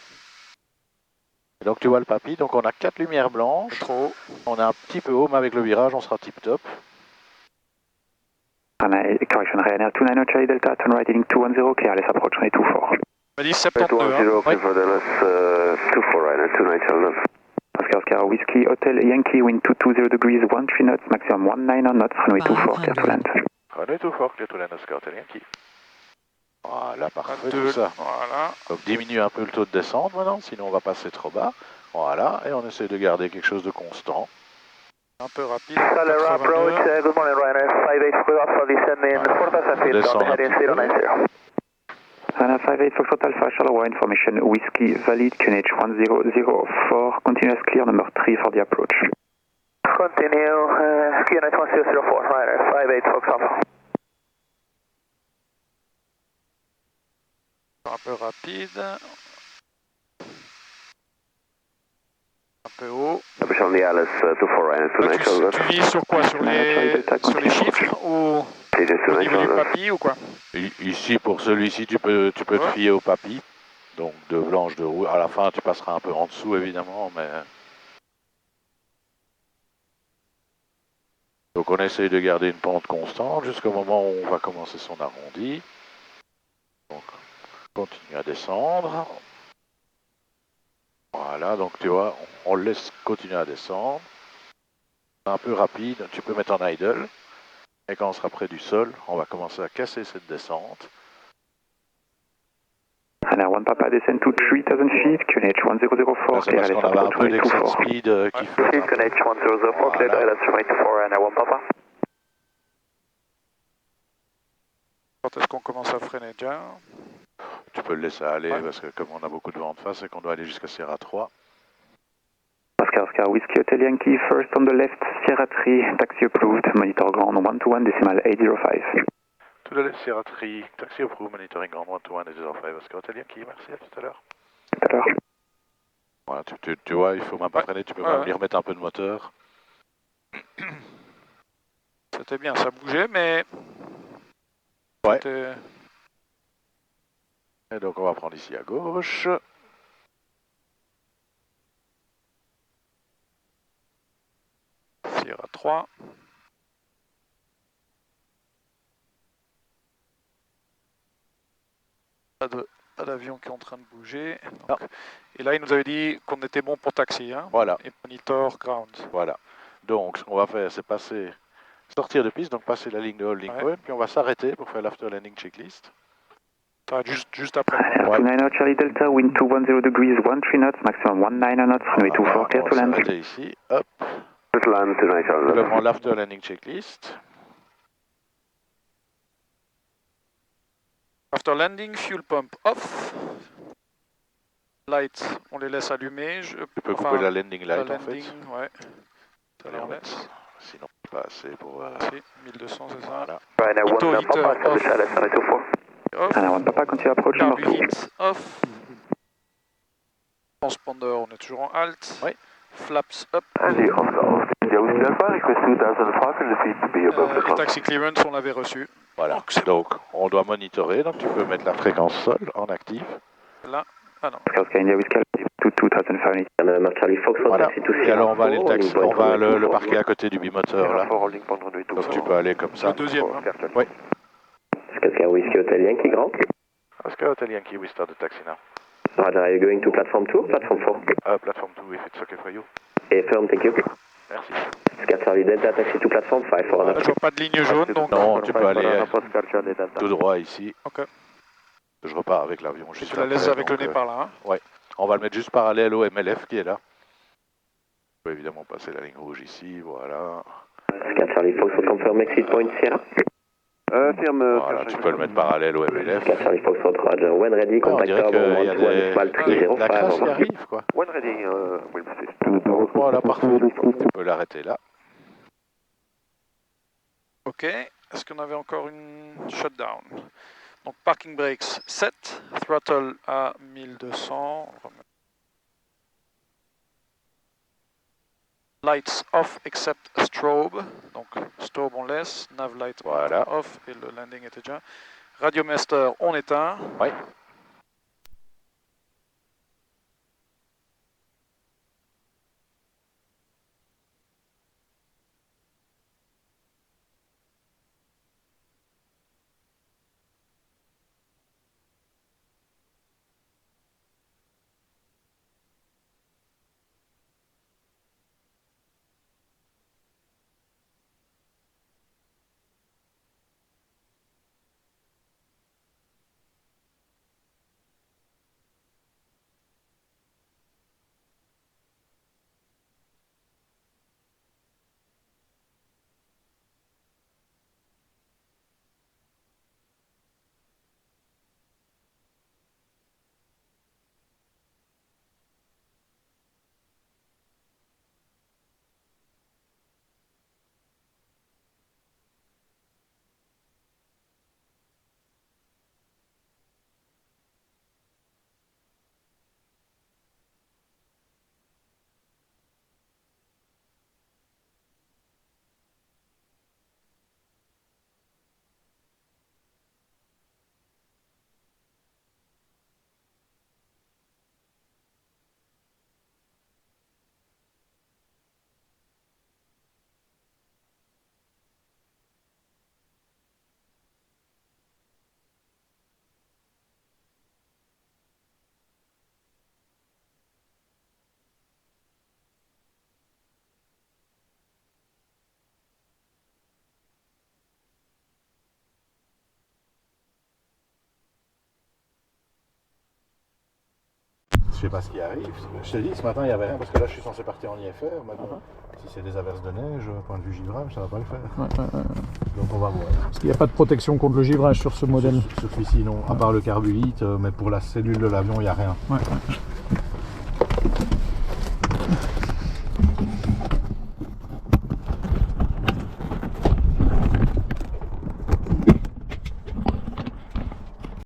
Et donc tu vois le papy, donc on a 4 lumières blanches. Trop haut. On a un petit peu haut, mais avec le virage, on sera tip top. Correction, Ryanair 29 Charlie Delta, turn right heading 210, clear, let's approach, runway 24. On m'a dit 70 nœuds, hein? Oui. Oscar Oscar Whiskey Hotel Yankee, wind 220 degrees, 13 knots, maximum 19 knots, runway 24, clear to land. Runway 24, clear to land, Oscar Hotel Yankee. Voilà, parfait, 22, tout ça. Voilà. Donc diminue un peu le taux de descente maintenant, sinon on va passer trop bas. Voilà, et on essaie de garder quelque chose de constant. Un peu rapide. Solera approach, good morning Ryanair, 58 Foxtrot for descending 4000 feet on the heading 090. Ryanair 58 Foxtrot Alpha, shallow information, whiskey valid, QNH 1004, continuous clear, number 3 for the approach. Continue, QNH 1004, Ryanair 58 Foxtrot. Un peu rapide. Un peu haut. Tu vises sur quoi? Sur les chiffres ou au niveau du papy ou quoi? Ici, pour celui-ci, tu peux te fier au papy. Donc de blanche, de rouge. À la fin, tu passeras un peu en dessous, évidemment, mais... Donc on essaye de garder une pente constante jusqu'au moment où on va commencer son arrondi. Donc on continue à descendre. Voilà, donc tu vois, on le laisse continuer à descendre. Un peu rapide, tu peux mettre en idle. Et quand on sera près du sol, on va commencer à casser cette descente. Ryanair 1 Papa, descend to 3000 feet, QNH 1004, c'est parce qu'on avait un peu d'excès speed qui flotte. QNH 1004, clear to LS 24, Ryanair 1 Papa. Quand est-ce qu'on commence à freiner déjà? Tu peux le laisser aller parce que comme on a beaucoup de vent de face et qu'on doit aller jusqu'à Sierra 3. Oscar Oscar Whiskey Hotel Yankee, first on the left, Sierra 3, taxi approved, monitor ground 121 decimal 805. To the left, Sierra 3, taxi approved, monitoring ground 121 805, Oscar Hotel Yankee, merci, à tout à l'heure. Tout à l'heure. Voilà, tu vois, il faut même pas freiner, tu peux même lui remettre un peu de moteur. C'était bien, ça bougeait, mais... Ouais. Et donc on va prendre ici à gauche. Sierra 3. Pas d'avion qui est en train de bouger. Donc, et là, il nous avait dit qu'on était bon pour taxi. Hein, voilà. Et monitor ground. Voilà. Donc, ce qu'on va faire, c'est passer, sortir de piste, donc passer la ligne de holding point, puis on va s'arrêter pour faire l'after landing checklist. Ça va être juste après. Ouais. 29 Charlie Delta, wind 210 degrees, 13 knots, maximum 19 knots, runway 24, clear to land. On va s'arrêter ici, hop. Je prends l'after landing checklist. After landing, fuel pump off. Lights, on les laisse allumer. Tu peux couper la landing light en fait. Ouais. Ça les laisse. Sinon, pas assez pour... Si, 1200 c'est ça. Voilà. Auto heater off. Ryanair 1 Papa, continue approach number 2. Heat off. Transponder, on est toujours en halt. Oui. Flaps up. Et taxi clearance, on l'avait reçu. Voilà, donc on doit monitorer, donc tu peux mettre la fréquence sol en actif. Là, ah non. Oscar India Whiskey, 2500. Charlie Fox, Voilà. taxi to Et alors on va aller Sierra 4, on va le parquer à côté du bimoteur là. Donc Donc tu peux aller comme ça. Le deuxième. Hein. Oui. Oscar Whiskey Hotel Yankee Grand. Oscar Hotel Yankee, we start the taxi now. Roger, are you going to platform 2 or platform 4? Platform 2 if it's okay for you. Affirm, thank you. Merci. Oscar Charlie Delta, taxi to platform 5 for Là, je vois pas de ligne jaune, donc... Non, tu peux aller tout droit ici. Ok. Je repars avec l'avion. Et tu la laisses avec le nez par là. Hein. Ouais. On va le mettre juste parallèle au MLF qui est là. On peut évidemment passer la ligne rouge ici, voilà. Oscar Charlie Fox, confirm exit point Sierra. Voilà, tu peux le mettre parallèle au MLF. Oscar Charlie Fox, Roger, when ready, On dirait contact qu'il y a Turbo la crasse qui 11205. arrive, quoi. When ready, we'll proceed. Voilà, parfait. Tu peux l'arrêter là. Ok. Est-ce qu'on avait encore une shutdown? Donc parking brakes 7, throttle à 1200. Lights off except strobe. Donc strobe on laisse, nav light voilà. Off et le landing était déjà. Radio master on éteint. Oui. Je sais pas ce qui arrive. Je te dis, ce matin, il n'y avait rien parce que là, je suis censé partir en IFR. Si c'est des averses de neige, point de vue givrage, ça va pas le faire. Donc on va voir. Parce qu'il n'y a pas de protection contre le givrage sur ce modèle. Sur celui-ci, non. À part le carbulite, mais pour la cellule de l'avion, il n'y a rien.